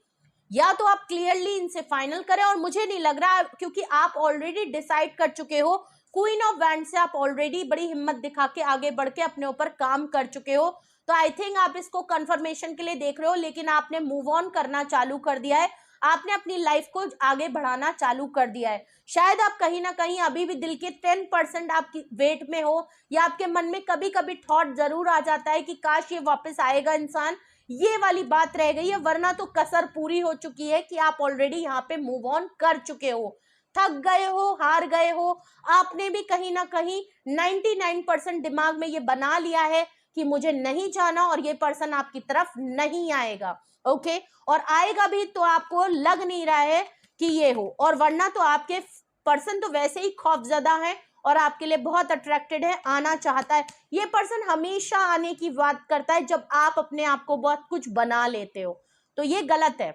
या तो आप क्लियरली इनसे फाइनल करें, और मुझे नहीं लग रहा क्योंकि आप ऑलरेडी डिसाइड कर चुके हो, क्वीन ऑफ वैंड से आप ऑलरेडी बड़ी हिम्मत दिखा के आगे बढ़ के अपने ऊपर काम कर चुके हो, तो आई थिंक आप इसको कंफर्मेशन के लिए देख रहे हो, लेकिन आपने मूव ऑन करना चालू कर दिया है, आपने अपनी लाइफ को आगे बढ़ाना चालू कर दिया है। शायद आप कहीं ना कहीं अभी भी दिल के 10% आपकी वेट में हो, या आपके मन में कभी कभी थॉट जरूर आ जाता है कि काश ये वापस आएगा इंसान, ये वाली बात रह गई है, वरना तो कसर पूरी हो चुकी है कि आप ऑलरेडी यहाँ पे मूव ऑन कर चुके हो। थक गए हो, हार गए हो, आपने भी कहीं ना कहीं 99% दिमाग में ये बना लिया है कि मुझे नहीं जाना और ये पर्सन आपकी तरफ नहीं आएगा। ओके, और आएगा भी तो आपको लग नहीं रहा है कि ये हो, और वरना तो आपके पर्सन तो वैसे ही खौफजदा है और आपके लिए बहुत अट्रैक्टेड है, आना चाहता है। ये पर्सन हमेशा आने की बात करता है जब आप अपने आप को बहुत कुछ बना लेते हो, तो ये गलत है,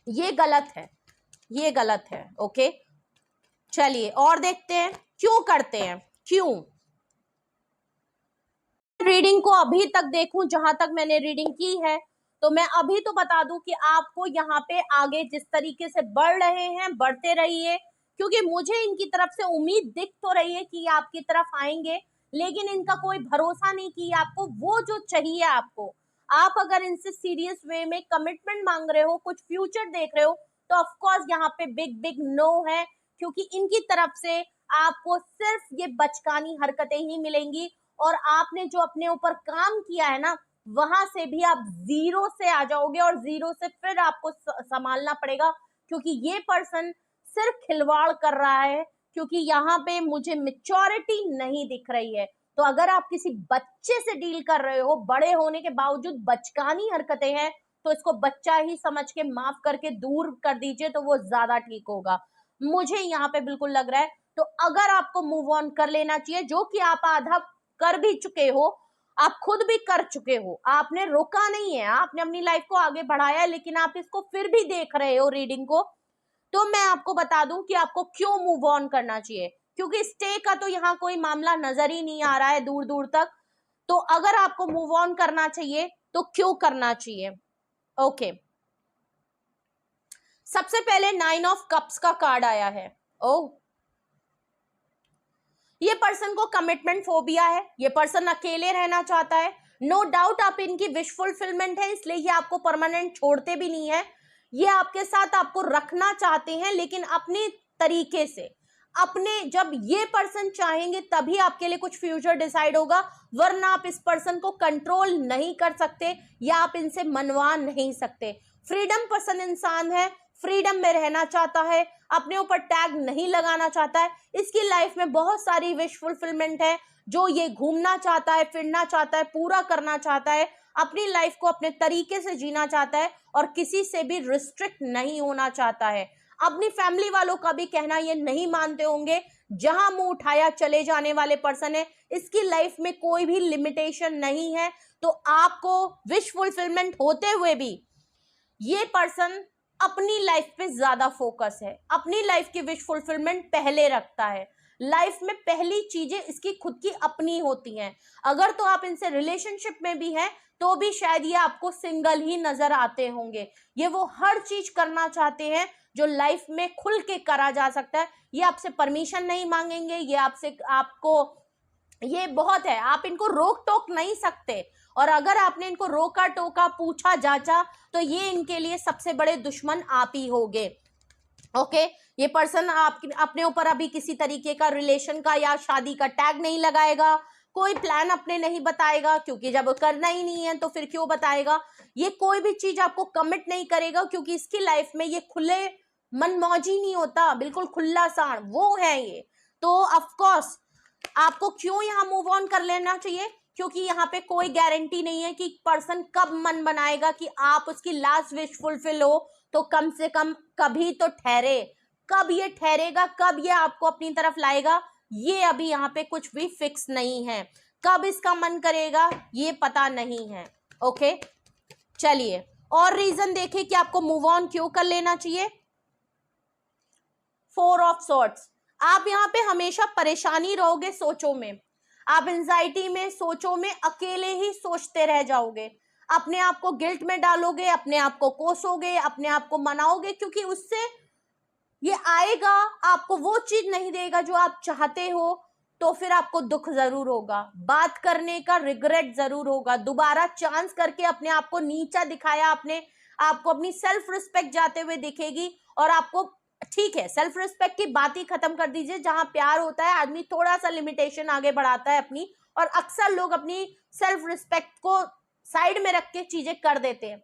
ये गलत है, ये गलत है। ओके, चलिए और देखते हैं क्यों करते हैं, क्यों। रीडिंग को अभी तक देखूं, जहां तक मैंने रीडिंग की है, तो मैं अभी तो बता दूं कि आपको यहाँ पे आगे जिस तरीके से बढ़ रहे हैं बढ़ते रहिए, क्योंकि मुझे इनकी तरफ से उम्मीद दिख तो रही है कि आपकी तरफ आएंगे, लेकिन इनका कोई भरोसा नहीं कि आपको वो जो चाहिए आपको, आप अगर इनसे सीरियस वे में कमिटमेंट मांग रहे हो, कुछ फ्यूचर देख रहे हो, तो ऑफकोर्स यहाँ पे बिग बिग नो है, क्योंकि इनकी तरफ से आपको सिर्फ ये बचकानी हरकतें ही मिलेंगी, और आपने जो अपने ऊपर काम किया है ना, वहां से भी आप जीरो से आ जाओगे, और जीरो से फिर आपको संभालना पड़ेगा, क्योंकि ये पर्सन सिर्फ खिलवाड़ कर रहा है, क्योंकि यहाँ पे मुझे मेच्योरिटी नहीं दिख रही है। तो अगर आप किसी बच्चे से डील कर रहे हो, बड़े होने के बावजूद बचकानी हरकतें हैं, तो इसको बच्चा ही समझ के माफ करके दूर कर दीजिए, तो वो ज्यादा ठीक होगा, मुझे यहाँ पे बिल्कुल लग रहा है। तो अगर आपको मूव ऑन कर लेना चाहिए, जो कि आप आधा कर भी चुके हो, आप खुद भी कर चुके हो, आपने रोका नहीं है, आपने अपनी लाइफ को आगे बढ़ाया, लेकिन आप इसको फिर भी देख रहे हो रीडिंग को, तो मैं आपको बता दूं कि आपको क्यों मूव ऑन करना चाहिए, क्योंकि स्टे का तो यहाँ कोई मामला नजर ही नहीं आ रहा है दूर दूर तक। तो अगर आपको मूव ऑन करना चाहिए तो क्यों करना चाहिए। ओके, सबसे पहले 9 ऑफ कप्स का कार्ड आया है। ओह, ये पर्सन को कमिटमेंट फोबिया है, ये पर्सन अकेले रहना चाहता है, नो डाउट आप इनकी विश फुलफिलमेंट है, इसलिए ये आपको परमानेंट छोड़ते भी नहीं है, ये आपके साथ आपको रखना चाहते हैं, लेकिन अपने तरीके से, अपने, जब ये पर्सन चाहेंगे तभी आपके लिए कुछ फ्यूचर डिसाइड होगा, वरना आप इस पर्सन को कंट्रोल नहीं कर सकते या आप इनसे मनवा नहीं सकते। फ्रीडम पसंद इंसान है, फ्रीडम में रहना चाहता है, अपने ऊपर टैग नहीं लगाना चाहता है, इसकी लाइफ में बहुत सारी विश फुलफिलमेंट है, जो ये घूमना चाहता है, फिरना चाहता है, पूरा करना चाहता है, अपनी लाइफ को अपने तरीके से जीना चाहता है, और किसी से भी रिस्ट्रिक्ट नहीं होना चाहता है। अपनी फैमिली वालों का भी कहना ये नहीं मानते होंगे, जहां मुंह उठाया चले जाने वाले पर्सन है, इसकी लाइफ में कोई भी लिमिटेशन नहीं है। तो आपको विश फुलफिलमेंट होते हुए भी ये पर्सन अपनी लाइफ पे ज्यादा फोकस है, अपनी लाइफ की विश फुलफिलमेंट पहले रखता है, लाइफ में पहली चीजें इसकी खुद की अपनी होती हैं। अगर तो आप इनसे रिलेशनशिप में भी हैं, तो भी शायद ये आपको सिंगल ही नजर आते होंगे, ये वो हर चीज करना चाहते हैं जो लाइफ में खुल के करा जा सकता है, ये आपसे परमिशन नहीं मांगेंगे, ये आपसे, आपको, ये बहुत है, आप इनको रोक टोक नहीं सकते, और अगर आपने इनको रोका टोका, पूछा जांचा, तो ये इनके लिए सबसे बड़े दुश्मन आप ही होगे। ओके, ये पर्सन आप अपने ऊपर अभी किसी तरीके का रिलेशन का या शादी का टैग नहीं लगाएगा, कोई प्लान अपने नहीं बताएगा, क्योंकि जब करना ही नहीं है तो फिर क्यों बताएगा। ये कोई भी चीज आपको कमिट नहीं करेगा, क्योंकि इसकी लाइफ में ये खुले मनमौजी नहीं होता, बिल्कुल खुला सांड वो है ये। तो ऑफकोर्स आपको क्यों यहाँ मूव ऑन कर लेना चाहिए, क्योंकि यहाँ पे कोई गारंटी नहीं है कि पर्सन कब मन बनाएगा कि आप उसकी लास्ट विश फुलफिल हो, तो कम से कम कभी तो ठहरे, कब ये ठहरेगा, कब ये आपको अपनी तरफ लाएगा, ये अभी यहाँ पे कुछ भी फिक्स नहीं है, कब इसका मन करेगा ये पता नहीं है। ओके, चलिए और रीजन देखिए कि आपको मूव ऑन क्यों कर लेना चाहिए। 4 ऑफ सॉर्ड्स, आप यहाँ पे हमेशा परेशानी रहोगे सोचों में, आप एंजाइटी में, सोचों में अकेले ही सोचते रह जाओगे, अपने आप को गिल्ट में डालोगे, अपने आप को कोसोगे, अपने आप को मनाओगे, क्योंकि उससे ये आएगा, आपको वो चीज नहीं देगा जो आप चाहते हो, तो फिर आपको दुख जरूर होगा, बात करने का रिग्रेट जरूर होगा, दोबारा चांस करके अपने आप को नीचा दिखाया आपने, आपको अपनी सेल्फ रिस्पेक्ट जाते हुए दिखेगी। और आपको, ठीक है, सेल्फ रिस्पेक्ट की बात ही खत्म कर दीजिए, जहां प्यार होता है आदमी थोड़ा सा लिमिटेशन आगे बढ़ाता है अपनी, और अक्सर लोग अपनी सेल्फ रिस्पेक्ट को साइड में रख के चीजें कर देते हैं,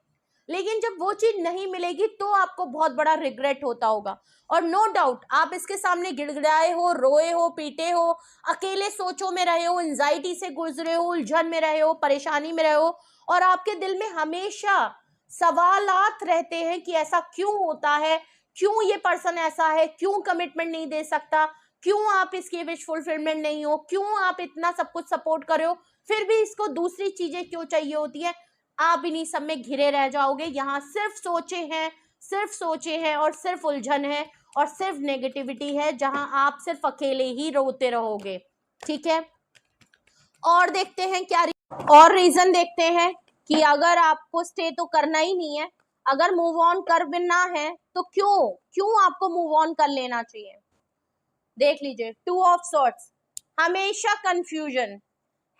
लेकिन जब वो चीज नहीं मिलेगी तो आपको बहुत बड़ा रिग्रेट होता होगा। और नो डाउट आप इसके सामने गिड़गिड़ाए हो, रोए हो, पीटे हो, अकेले सोचों में रहे हो, एंजाइटी से गुजरे हो, उलझन में रहे हो, परेशानी में रहे हो, और आपके दिल में हमेशा सवालात रहते हैं कि ऐसा क्यों होता है, क्यों ये पर्सन ऐसा है, क्यों कमिटमेंट नहीं दे सकता, क्यों आप इसकी विश फुलफिलमेंट नहीं हो, क्यों आप इतना सब कुछ सपोर्ट कर रहे हो, फिर भी इसको दूसरी चीजें क्यों चाहिए होती है। आप इन्हीं सब में घिरे रह जाओगे। यहाँ सिर्फ सोचे हैं और सिर्फ उलझन है और सिर्फ नेगेटिविटी है, जहां आप सिर्फ अकेले ही रोते रहोगे। ठीक है, और देखते हैं क्या और रीजन देखते हैं कि अगर आपको स्टे तो करना ही नहीं है, अगर मूव ऑन करना है तो क्यों आपको मूव ऑन कर लेना चाहिए। देख लीजिए, 2 ऑफ सॉर्ड्स, हमेशा कंफ्यूजन,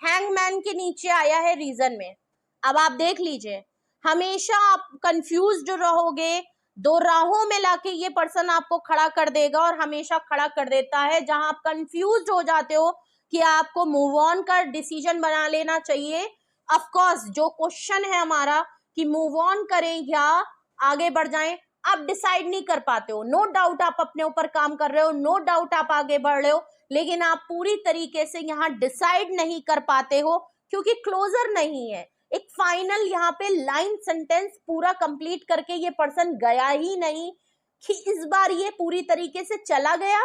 हैंगमैन के नीचे आया है रीजन में। अब आप देख लीजिए, हमेशा आप कंफ्यूज्ड रहोगे, दो राहों में लाके ये पर्सन आपको खड़ा कर देगा और हमेशा खड़ा कर देता है। जहां आप कंफ्यूज्ड हो जाते हो कि आपको मूव ऑन कर डिसीजन बना लेना चाहिए। ऑफ कोर्स जो क्वेश्चन है हमारा कि मूव ऑन करें या आगे बढ़ जाएं, आप डिसाइड नहीं कर पाते हो। नो डाउट आप अपने ऊपर काम कर रहे हो, नो डाउट आप आगे बढ़ रहे हो, लेकिन आप पूरी तरीके से यहाँ डिसाइड नहीं कर पाते हो क्योंकि क्लोजर नहीं है। एक फाइनल यहाँ पे लाइन सेंटेंस पूरा कंप्लीट करके ये पर्सन गया ही नहीं कि इस बार ये पूरी तरीके से चला गया,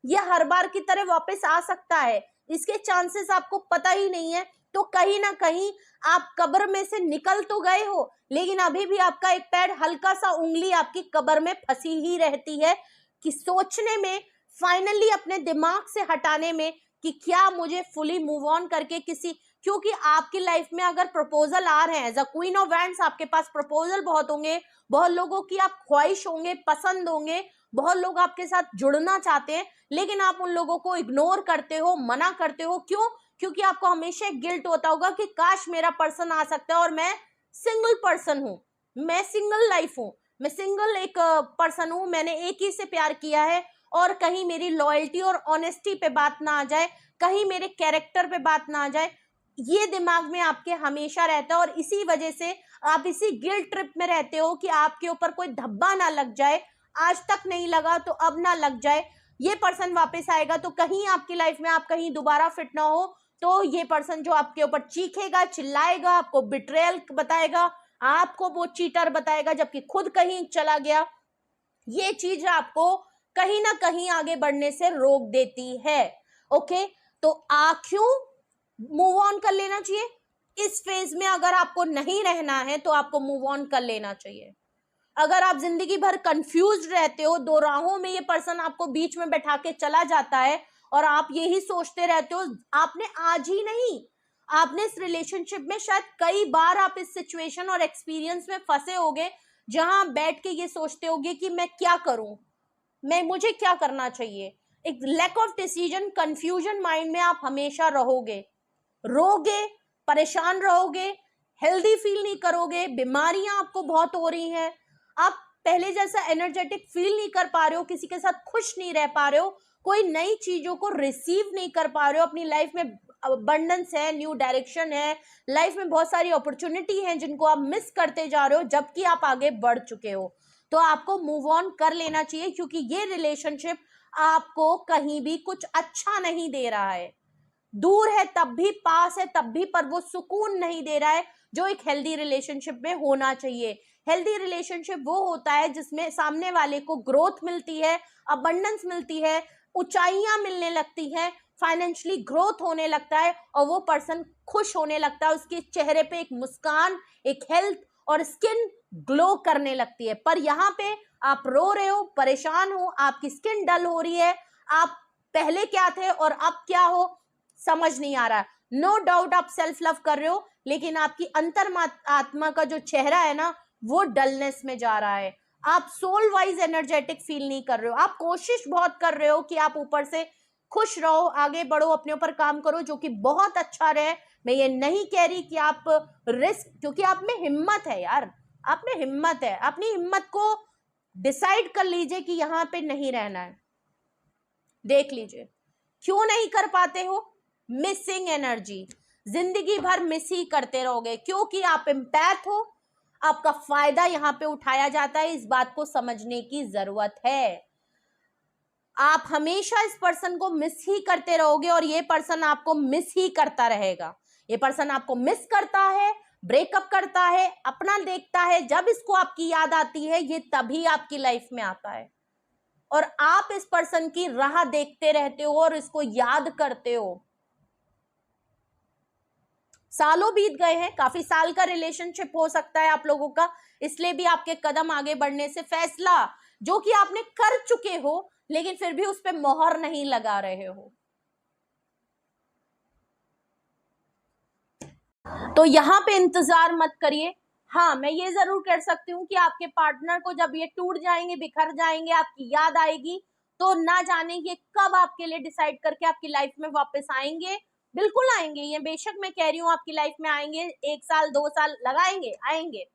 ये हर बार की तरह वापस आ सकता है, इसके चांसेस आपको पता ही नहीं है। तो कहीं ना कहीं आप कब्र में से निकल तो गए हो, लेकिन अभी भी आपका एक पैर, हल्का सा उंगली आपकी कब्र में फंसी ही रहती है कि सोचने में, फाइनली अपने दिमाग से हटाने में कि क्या मुझे फुली मूव ऑन करके किसी, क्योंकि आपकी लाइफ में अगर प्रपोजल आ रहे हैं as a queen of wands, आपके पास प्रपोजल बहुत होंगे, बहुत लोगों की आप ख्वाहिश होंगे, पसंद होंगे, बहुत लोग आपके साथ जुड़ना चाहते हैं, लेकिन आप उन लोगों को इग्नोर करते हो, मना करते हो। क्यों? क्योंकि आपको हमेशा एक गिल्ट होता होगा कि काश मेरा पर्सन आ सकता है और मैं सिंगल पर्सन हूं, मैं सिंगल लाइफ हूं, मैं सिंगल एक पर्सन हूं, मैंने एक ही से प्यार किया है, और कहीं मेरी लॉयल्टी और ऑनेस्टी पे बात ना आ जाए, कहीं मेरे कैरेक्टर पे बात ना आ जाए, ये दिमाग में आपके हमेशा रहता है। और इसी वजह से आप इसी गिल्ट ट्रिप में रहते हो कि आपके ऊपर कोई धब्बा ना लग जाए, आज तक नहीं लगा तो अब ना लग जाए, ये पर्सन वापस आएगा तो कहीं आपकी लाइफ में आप कहीं दोबारा फिट ना हो, तो ये पर्सन जो आपके ऊपर चीखेगा, चिल्लाएगा, आपको बिट्रेयल बताएगा, आपको वो चीटर बताएगा जबकि खुद कहीं चला गया। ये चीज आपको कहीं ना कहीं आगे बढ़ने से रोक देती है। ओके, तो क्यों मूव ऑन कर लेना चाहिए इस फेज में। अगर आपको नहीं रहना है तो आपको मूव ऑन कर लेना चाहिए। अगर आप जिंदगी भर कंफ्यूज रहते हो, दो राहों में ये पर्सन आपको बीच में बैठा के चला जाता है और आप यही सोचते रहते हो, आपने आज ही नहीं, आपने इस रिलेशनशिप में शायद कई बार आप इस सिचुएशन और एक्सपीरियंस में फंसे होगे, जहां बैठ के ये सोचते होगे कि मैं क्या करूं, मुझे क्या करना चाहिए। एक lack of decision, confusion mind में आप हमेशा रहोगे, परेशान रहोगे, हेल्दी फील नहीं करोगे, बीमारियां आपको बहुत हो रही हैं, आप पहले जैसा एनर्जेटिक फील नहीं कर पा रहे हो, किसी के साथ खुश नहीं रह पा रहे हो, कोई नई चीजों को रिसीव नहीं कर पा रहे हो, अपनी लाइफ में अबंडेंस है, न्यू डायरेक्शन है, लाइफ में बहुत सारी अपॉर्चुनिटी है जिनको आप मिस करते जा रहे हो जबकि आप आगे बढ़ चुके हो। तो आपको मूव ऑन कर लेना चाहिए, क्योंकि ये रिलेशनशिप आपको कहीं भी कुछ अच्छा नहीं दे रहा है, दूर है तब भी, पास है तब भी, पर वो सुकून नहीं दे रहा है जो एक हेल्दी रिलेशनशिप में होना चाहिए। हेल्दी रिलेशनशिप वो होता है जिसमें सामने वाले को ग्रोथ मिलती है, अबंडेंस मिलती है, ऊंचाइयां मिलने लगती हैं, फाइनेंशियली ग्रोथ होने लगता है और वो पर्सन खुश होने लगता है, उसके चेहरे पे एक मुस्कान, एक हेल्थ और स्किन ग्लो करने लगती है। पर यहाँ पे आप रो रहे हो, परेशान हो, आपकी स्किन डल हो रही है, आप पहले क्या थे और अब क्या हो समझ नहीं आ रहा है। नो डाउट आप सेल्फ लव कर रहे हो, लेकिन आपकी अंतर आत्मा का जो चेहरा है ना, वो डलनेस में जा रहा है, आप सोल वाइज एनर्जेटिक फील नहीं कर रहे हो। आप कोशिश बहुत कर रहे हो कि आप ऊपर से खुश रहो, आगे बढ़ो, अपने ऊपर काम करो जो कि बहुत अच्छा रहे। मैं ये नहीं कह रही कि आप रिस्क, क्योंकि आप में हिम्मत है यार, आप में हिम्मत है, अपनी हिम्मत को डिसाइड कर लीजिए कि यहां पे नहीं रहना है। देख लीजिए क्यों नहीं कर पाते हो, मिसिंग एनर्जी, जिंदगी भर मिस ही करते रहोगे क्योंकि आप एम्पैथ हो, आपका फायदा यहां पे उठाया जाता है, इस बात को समझने की जरूरत है। आप हमेशा इस पर्सन को मिस ही करते रहोगे और ये पर्सन आपको मिस ही करता रहेगा। ये पर्सन आपको मिस करता है, ब्रेकअप करता है, अपना देखता है, जब इसको आपकी याद आती है ये तभी आपकी लाइफ में आता है और आप इस पर्सन की राह देखते रहते हो और इसको याद करते हो। सालों बीत गए हैं, काफी साल का रिलेशनशिप हो सकता है आप लोगों का, इसलिए भी आपके कदम आगे बढ़ने से फैसला जो कि आपने कर चुके हो लेकिन फिर भी उस पर मोहर नहीं लगा रहे हो। तो यहां पे इंतजार मत करिए। हाँ, मैं ये जरूर कर सकती हूँ कि आपके पार्टनर को जब ये टूट जाएंगे, बिखर जाएंगे, आपकी याद आएगी तो ना जाने ये कब आपके लिए डिसाइड करके आपकी लाइफ में वापस आएंगे। बिल्कुल आएंगे, ये बेशक मैं कह रही हूँ आपकी लाइफ में आएंगे, 1 साल 2 साल लगाएंगे, आएंगे,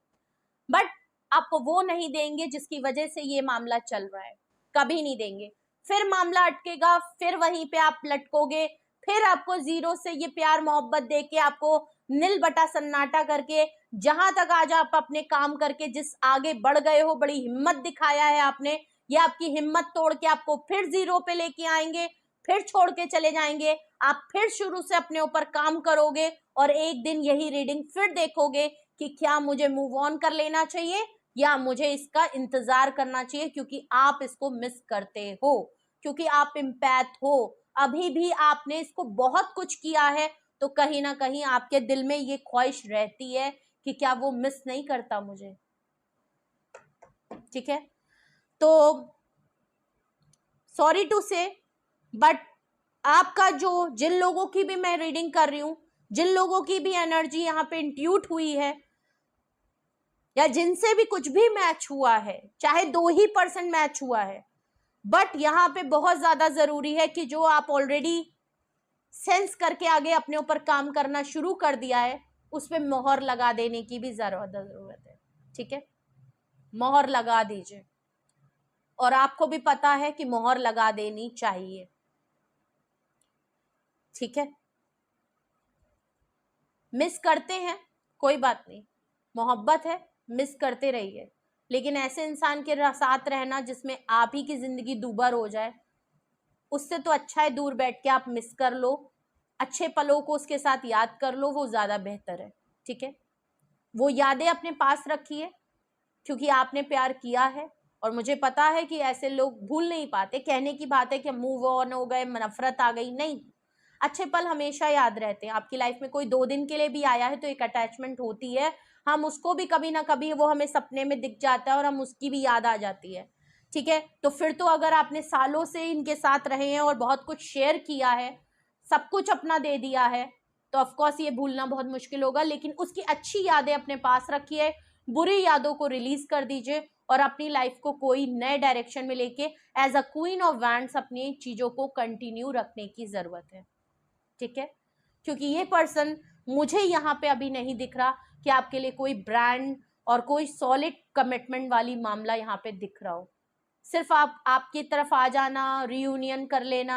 बट आपको वो नहीं देंगे जिसकी वजह से ये मामला चल रहा है, कभी नहीं देंगे। फिर मामला अटकेगा, फिर वहीं पे आप लटकोगे, फिर आपको जीरो से ये प्यार मोहब्बत देके आपको नील बटा सन्नाटा करके जहां तक आज आप अपने काम करके जिस आगे बढ़ गए हो, बड़ी हिम्मत दिखाया है आपने, ये आपकी हिम्मत तोड़ के आपको फिर जीरो पे लेके आएंगे, फिर छोड़ के चले जाएंगे। आप फिर शुरू से अपने ऊपर काम करोगे और एक दिन यही रीडिंग फिर देखोगे कि क्या मुझे मूव ऑन कर लेना चाहिए या मुझे इसका इंतजार करना चाहिए, क्योंकि आप इसको मिस करते हो, क्योंकि आप इम्पैथ हो। अभी भी आपने इसको बहुत कुछ किया है तो कहीं ना कहीं आपके दिल में ये ख्वाहिश रहती है कि क्या वो मिस नहीं करता मुझे। ठीक है, तो सॉरी टू से, बट आपका जो, जिन लोगों की भी मैं रीडिंग कर रही हूं, जिन लोगों की भी एनर्जी यहाँ पे इंट्यूट हुई है या जिनसे भी कुछ भी मैच हुआ है, चाहे 2% मैच हुआ है, बट यहाँ पे बहुत ज्यादा जरूरी है कि जो आप ऑलरेडी सेंस करके आगे अपने ऊपर काम करना शुरू कर दिया है उस पर मोहर लगा देने की भी जरूरत है। ठीक है, मोहर लगा दीजिए और आपको भी पता है कि मोहर लगा देनी चाहिए। ठीक है, मिस करते हैं, कोई बात नहीं, मोहब्बत है, मिस करते रहिए, लेकिन ऐसे इंसान के साथ रहना जिसमें आप ही की जिंदगी दूभर हो जाए, उससे तो अच्छा है दूर बैठ के आप मिस कर लो, अच्छे पलों को उसके साथ याद कर लो, वो ज्यादा बेहतर है। ठीक है, वो यादें अपने पास रखिए क्योंकि आपने प्यार किया है और मुझे पता है कि ऐसे लोग भूल नहीं पाते। कहने की बात है कि मूव ऑन हो गए, नफरत आ गई, नहीं, अच्छे पल हमेशा याद रहते हैं। आपकी लाइफ में कोई 2 दिन के लिए भी आया है तो एक अटैचमेंट होती है, हम उसको भी कभी ना कभी वो हमें सपने में दिख जाता है और हम उसकी भी याद आ जाती है। ठीक है, तो फिर तो अगर आपने सालों से इनके साथ रहे हैं और बहुत कुछ शेयर किया है, सब कुछ अपना दे दिया है, तो ऑफकोर्स ये भूलना बहुत मुश्किल होगा, लेकिन उसकी अच्छी यादें अपने पास रखिए, बुरी यादों को रिलीज कर दीजिए और अपनी लाइफ को कोई नए डायरेक्शन में लेके as a queen of wands अपनी चीजों को कंटिन्यू रखने की जरूरत है। ठीक है, क्योंकि ये पर्सन मुझे यहाँ पे अभी नहीं दिख रहा कि आपके लिए कोई ब्रांड और कोई सॉलिड कमिटमेंट वाली मामला यहाँ पे दिख रहा हो। सिर्फ आपकी तरफ आ जाना, रियूनियन कर लेना,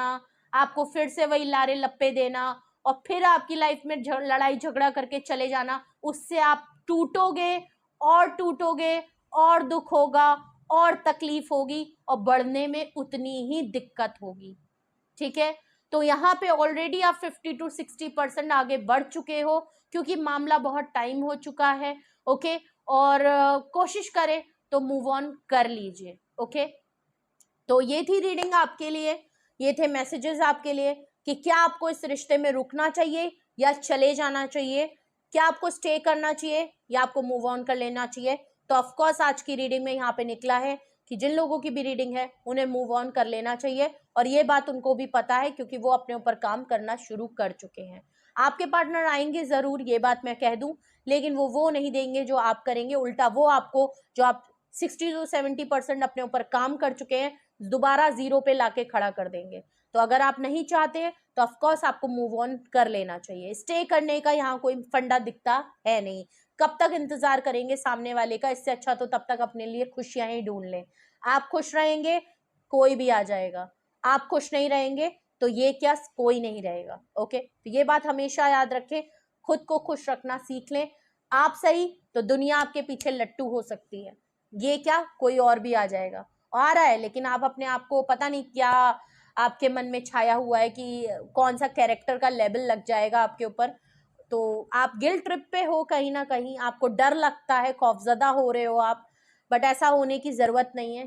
आपको फिर से वही लारे लप्पे देना और फिर आपकी लाइफ में लड़ाई झगड़ा करके चले जाना, उससे आप टूटोगे और टूटोगे और दुख होगा और तकलीफ होगी और बढ़ने में उतनी ही दिक्कत होगी। ठीक है, तो यहाँ पे ऑलरेडी आप 50 to 60% आगे बढ़ चुके हो क्योंकि मामला बहुत टाइम हो चुका है। ओके, और कोशिश करें तो मूव ऑन कर लीजिए। ओके, तो ये थी रीडिंग आपके लिए, ये थे मैसेजेस आपके लिए कि क्या आपको इस रिश्ते में रुकना चाहिए या चले जाना चाहिए, क्या आपको स्टे करना चाहिए या आपको मूव ऑन कर लेना चाहिए। तो ऑफकोर्स आज की रीडिंग में यहाँ पे निकला है कि जिन लोगों की भी रीडिंग है उन्हें मूव ऑन कर लेना चाहिए और ये बात उनको भी पता है क्योंकि वो अपने ऊपर काम करना शुरू कर चुके हैं। आपके पार्टनर आएंगे जरूर, ये बात मैं कह दूं, लेकिन वो नहीं देंगे जो आप करेंगे, उल्टा वो आपको जो आप 60 to 70% अपने ऊपर काम कर चुके हैं, दोबारा जीरो पे लाके खड़ा कर देंगे। तो अगर आप नहीं चाहते तो ऑफकोर्स आपको मूव ऑन कर लेना चाहिए। स्टे करने का यहाँ कोई फंडा दिखता है नहीं। कब तक इंतजार करेंगे सामने वाले का? इससे अच्छा तो तब तक अपने लिए खुशियां ही ढूंढ लें। आप खुश रहेंगे, कोई भी आ जाएगा। आप खुश नहीं रहेंगे तो ये क्या, कोई नहीं रहेगा। ओके, तो ये बात हमेशा याद रखें, खुद को खुश रखना सीख लें। आप सही तो दुनिया आपके पीछे लट्टू हो सकती है, ये क्या, कोई और भी आ जाएगा। आ रहा है, लेकिन आप अपने आप को, पता नहीं क्या आपके मन में छाया हुआ है कि कौन सा कैरेक्टर का लेबल लग जाएगा आपके ऊपर, तो आप गिल्ट ट्रिप पे हो कहीं ना कहीं, आपको डर लगता है, खौफजदा हो रहे हो आप। बट ऐसा होने की जरूरत नहीं है,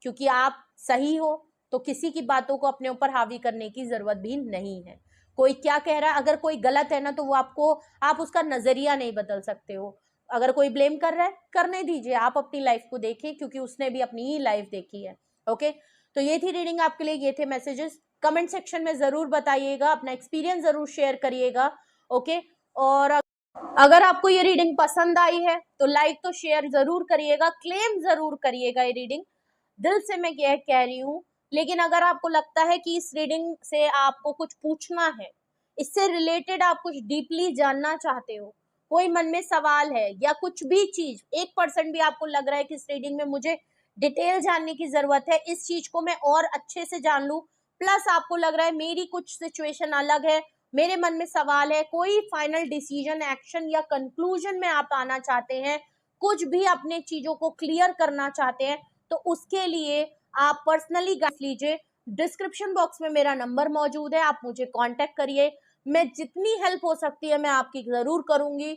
क्योंकि आप सही हो तो किसी की बातों को अपने ऊपर हावी करने की जरूरत भी नहीं है। कोई क्या कह रहा है, अगर कोई गलत है ना तो वो आपको, आप उसका नजरिया नहीं बदल सकते हो। अगर कोई ब्लेम कर रहा है, करने दीजिए, आप अपनी लाइफ को देखिए, क्योंकि उसने भी अपनी ही लाइफ देखी है। ओके, तो ये थी रीडिंग आपके लिए, ये थे मैसेजेस। कमेंट सेक्शन में जरूर बताइएगा, अपना एक्सपीरियंस जरूर शेयर करिएगा। ओके, और अगर आपको ये रीडिंग पसंद आई है तो लाइक तो शेयर जरूर करिएगा, क्लेम जरूर करिएगा ये रीडिंग, दिल से मैं यह कह रही हूँ। लेकिन अगर आपको लगता है कि इस रीडिंग से आपको कुछ पूछना है, इससे रिलेटेड आप कुछ डीपली जानना चाहते हो, कोई मन में सवाल है या कुछ भी चीज 1% भी आपको लग रहा है कि इस रीडिंग में मुझे डिटेल जानने की जरूरत है, इस चीज को मैं और अच्छे से जान लूं, प्लस आपको लग रहा है मेरी कुछ सिचुएशन अलग है, मेरे मन में सवाल है, कोई फाइनल डिसीजन, एक्शन या कंक्लूजन में आप आना चाहते हैं, कुछ भी अपने चीजों को क्लियर करना चाहते हैं, तो उसके लिए आप पर्सनली गाइड लीजिए। डिस्क्रिप्शन बॉक्स में मेरा नंबर मौजूद है, आप मुझे कांटेक्ट करिए। मैं जितनी हेल्प हो सकती है मैं आपकी जरूर करूंगी,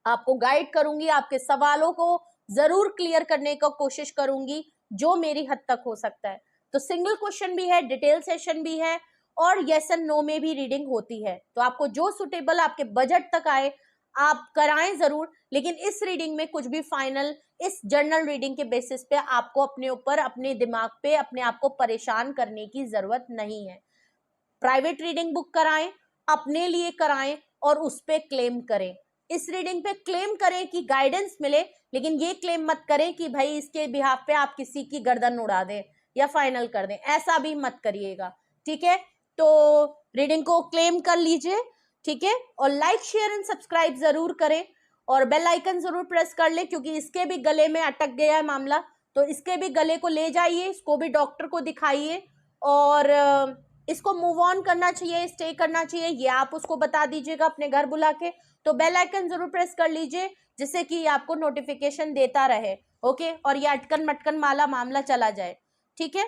आपको गाइड करूंगी, आपके सवालों को जरूर क्लियर करने का कोशिश करूंगी जो मेरी हद तक हो सकता है। तो सिंगल क्वेश्चन भी है, डिटेल सेशन भी है, और यस एंड नो में भी रीडिंग होती है। तो आपको जो सुटेबल आपके बजट तक आए आप कराएं जरूर। लेकिन इस रीडिंग में कुछ भी फाइनल, इस जर्नल रीडिंग के बेसिस पे आपको अपने ऊपर, अपने दिमाग पे अपने आप को परेशान करने की जरूरत नहीं है। प्राइवेट रीडिंग बुक कराएं, अपने लिए कराएं और उस पे क्लेम करें। इस रीडिंग पे क्लेम करें कि गाइडेंस मिले, लेकिन ये क्लेम मत करें कि भाई इसके बिहाफ पे आप किसी की गर्दन उड़ा दें या फाइनल कर दें, ऐसा भी मत करिएगा। ठीक है, तो रीडिंग को क्लेम कर लीजिए। ठीक है, और लाइक शेयर एंड सब्सक्राइब जरूर करें, और बेल आइकन जरूर प्रेस कर ले, क्योंकि इसके भी गले में अटक गया है मामला, तो इसके भी गले को ले जाइए, इसको भी डॉक्टर को दिखाइए, और इसको मूव ऑन करना चाहिए, स्टे करना चाहिए, ये आप उसको बता दीजिएगा अपने घर बुला के। तो बेल आइकन जरूर प्रेस कर लीजिए, जिससे कि आपको नोटिफिकेशन देता रहे। ओके, और ये अटकन मटकन वाला मामला चला जाए। ठीक है,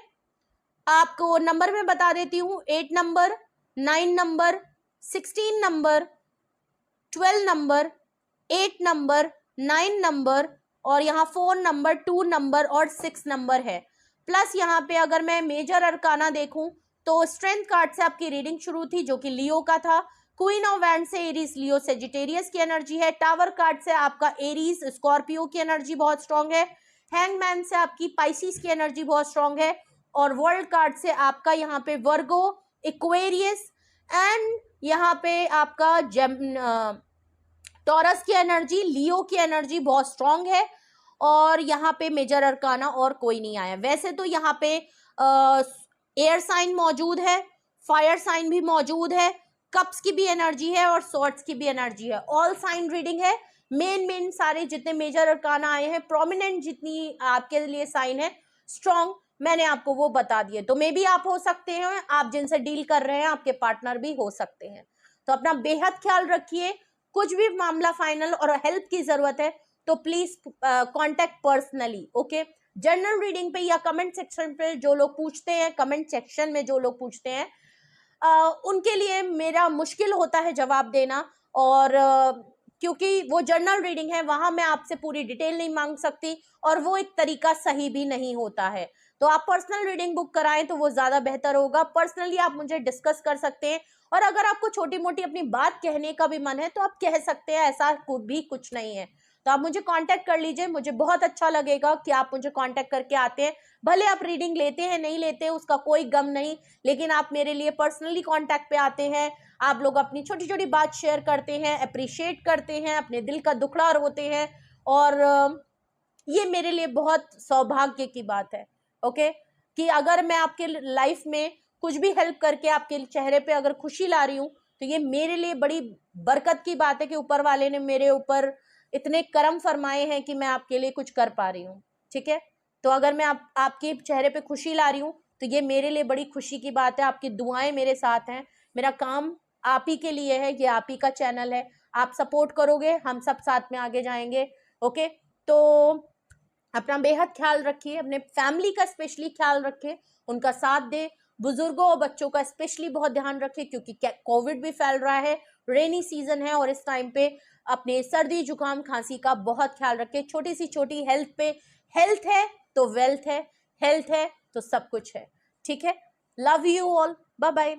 आपको नंबर में बता देती हूँ, 8 number, 9 number, 16 number, 12 number, 8 number, 9 number, और यहाँ 4 नंबर, 2 नंबर और 6 नंबर है। प्लस यहाँ पे अगर मैं मेजर अरकाना देखूं तो स्ट्रेंथ कार्ड से आपकी रीडिंग शुरू थी, जो कि लियो का था। क्वीन ऑफ वैंड से एरीज, लियो, सेजिटेरियस की एनर्जी है। टावर कार्ड से आपका एरीज, स्कॉर्पियो की एनर्जी बहुत स्ट्रांग है। हैंगमैन से आपकी पाइसिस की एनर्जी बहुत स्ट्रांग है। और वर्ल्ड कार्ड से आपका यहाँ पे वर्गो, इक्वेरियस एंड यहाँ पे आपका टॉरस की एनर्जी, लियो की एनर्जी बहुत स्ट्रांग है। और यहाँ पे मेजर अरकाना और कोई नहीं आया। वैसे तो यहाँ पे एयर साइन मौजूद है, फायर साइन भी मौजूद है, कप्स की भी एनर्जी है और स्वॉर्ड्स की भी एनर्जी है। ऑल साइन रीडिंग है। मेन सारे जितने मेजर अरकाना आए हैं, प्रोमिनेंट जितनी आपके लिए साइन है स्ट्रांग, मैंने आपको वो बता दिए। तो मे भी आप हो सकते हैं, आप जिनसे डील कर रहे हैं आपके पार्टनर भी हो सकते हैं। तो अपना बेहद ख्याल रखिए। कुछ भी मामला फाइनल और हेल्प की जरूरत है तो please contact personally. Okay, journal reading पे या कमेंट सेक्शन पे जो लोग पूछते हैं, कमेंट सेक्शन में जो लोग पूछते हैं, उनके लिए मेरा मुश्किल होता है जवाब देना। और क्योंकि वो जर्नल रीडिंग है, वहां मैं आपसे पूरी डिटेल नहीं मांग सकती, और वो एक तरीका सही भी नहीं होता है। तो आप पर्सनल रीडिंग बुक कराएं तो वो ज्यादा बेहतर होगा। पर्सनली आप मुझे डिस्कस कर सकते हैं, और अगर आपको छोटी मोटी अपनी बात कहने का भी मन है तो आप कह सकते हैं, ऐसा भी कुछ नहीं है। तो आप मुझे कांटेक्ट कर लीजिए, मुझे बहुत अच्छा लगेगा कि आप मुझे कांटेक्ट करके आते हैं। भले आप रीडिंग लेते हैं नहीं लेते उसका कोई गम नहीं, लेकिन आप मेरे लिए पर्सनली कांटेक्ट पे आते हैं, आप लोग अपनी छोटी छोटी बात शेयर करते हैं, अप्रिशिएट करते हैं, अपने दिल का दुखड़ा रोते हैं, और ये मेरे लिए बहुत सौभाग्य की बात है। ओके, कि अगर मैं आपके लाइफ में कुछ भी हेल्प करके आपके चेहरे पे अगर खुशी ला रही हूँ, तो ये मेरे लिए बड़ी बरकत की बात है कि ऊपर वाले ने मेरे ऊपर इतने करम फरमाए हैं कि मैं आपके लिए कुछ कर पा रही हूँ। ठीक है, तो अगर मैं आपके चेहरे पे खुशी ला रही हूँ, तो ये मेरे लिए बड़ी खुशी की बात है। आपकी दुआएं मेरे साथ हैं, मेरा काम आप ही के लिए है, ये आप ही का चैनल है। आप सपोर्ट करोगे, हम सब साथ में आगे जाएंगे। ओके, तो अपना बेहद ख्याल रखिए, अपने फैमिली का स्पेशली ख्याल रखिए, उनका साथ दे, बुजुर्गों और बच्चों का स्पेशली बहुत ध्यान रखिए, क्योंकि कोविड भी फैल रहा है, रेनी सीजन है, और इस टाइम पे अपने सर्दी जुकाम खांसी का बहुत ख्याल रखें। छोटी सी छोटी हेल्थ पे, हेल्थ है तो वेल्थ है, हेल्थ है तो सब कुछ है। ठीक है, love you all, bye bye.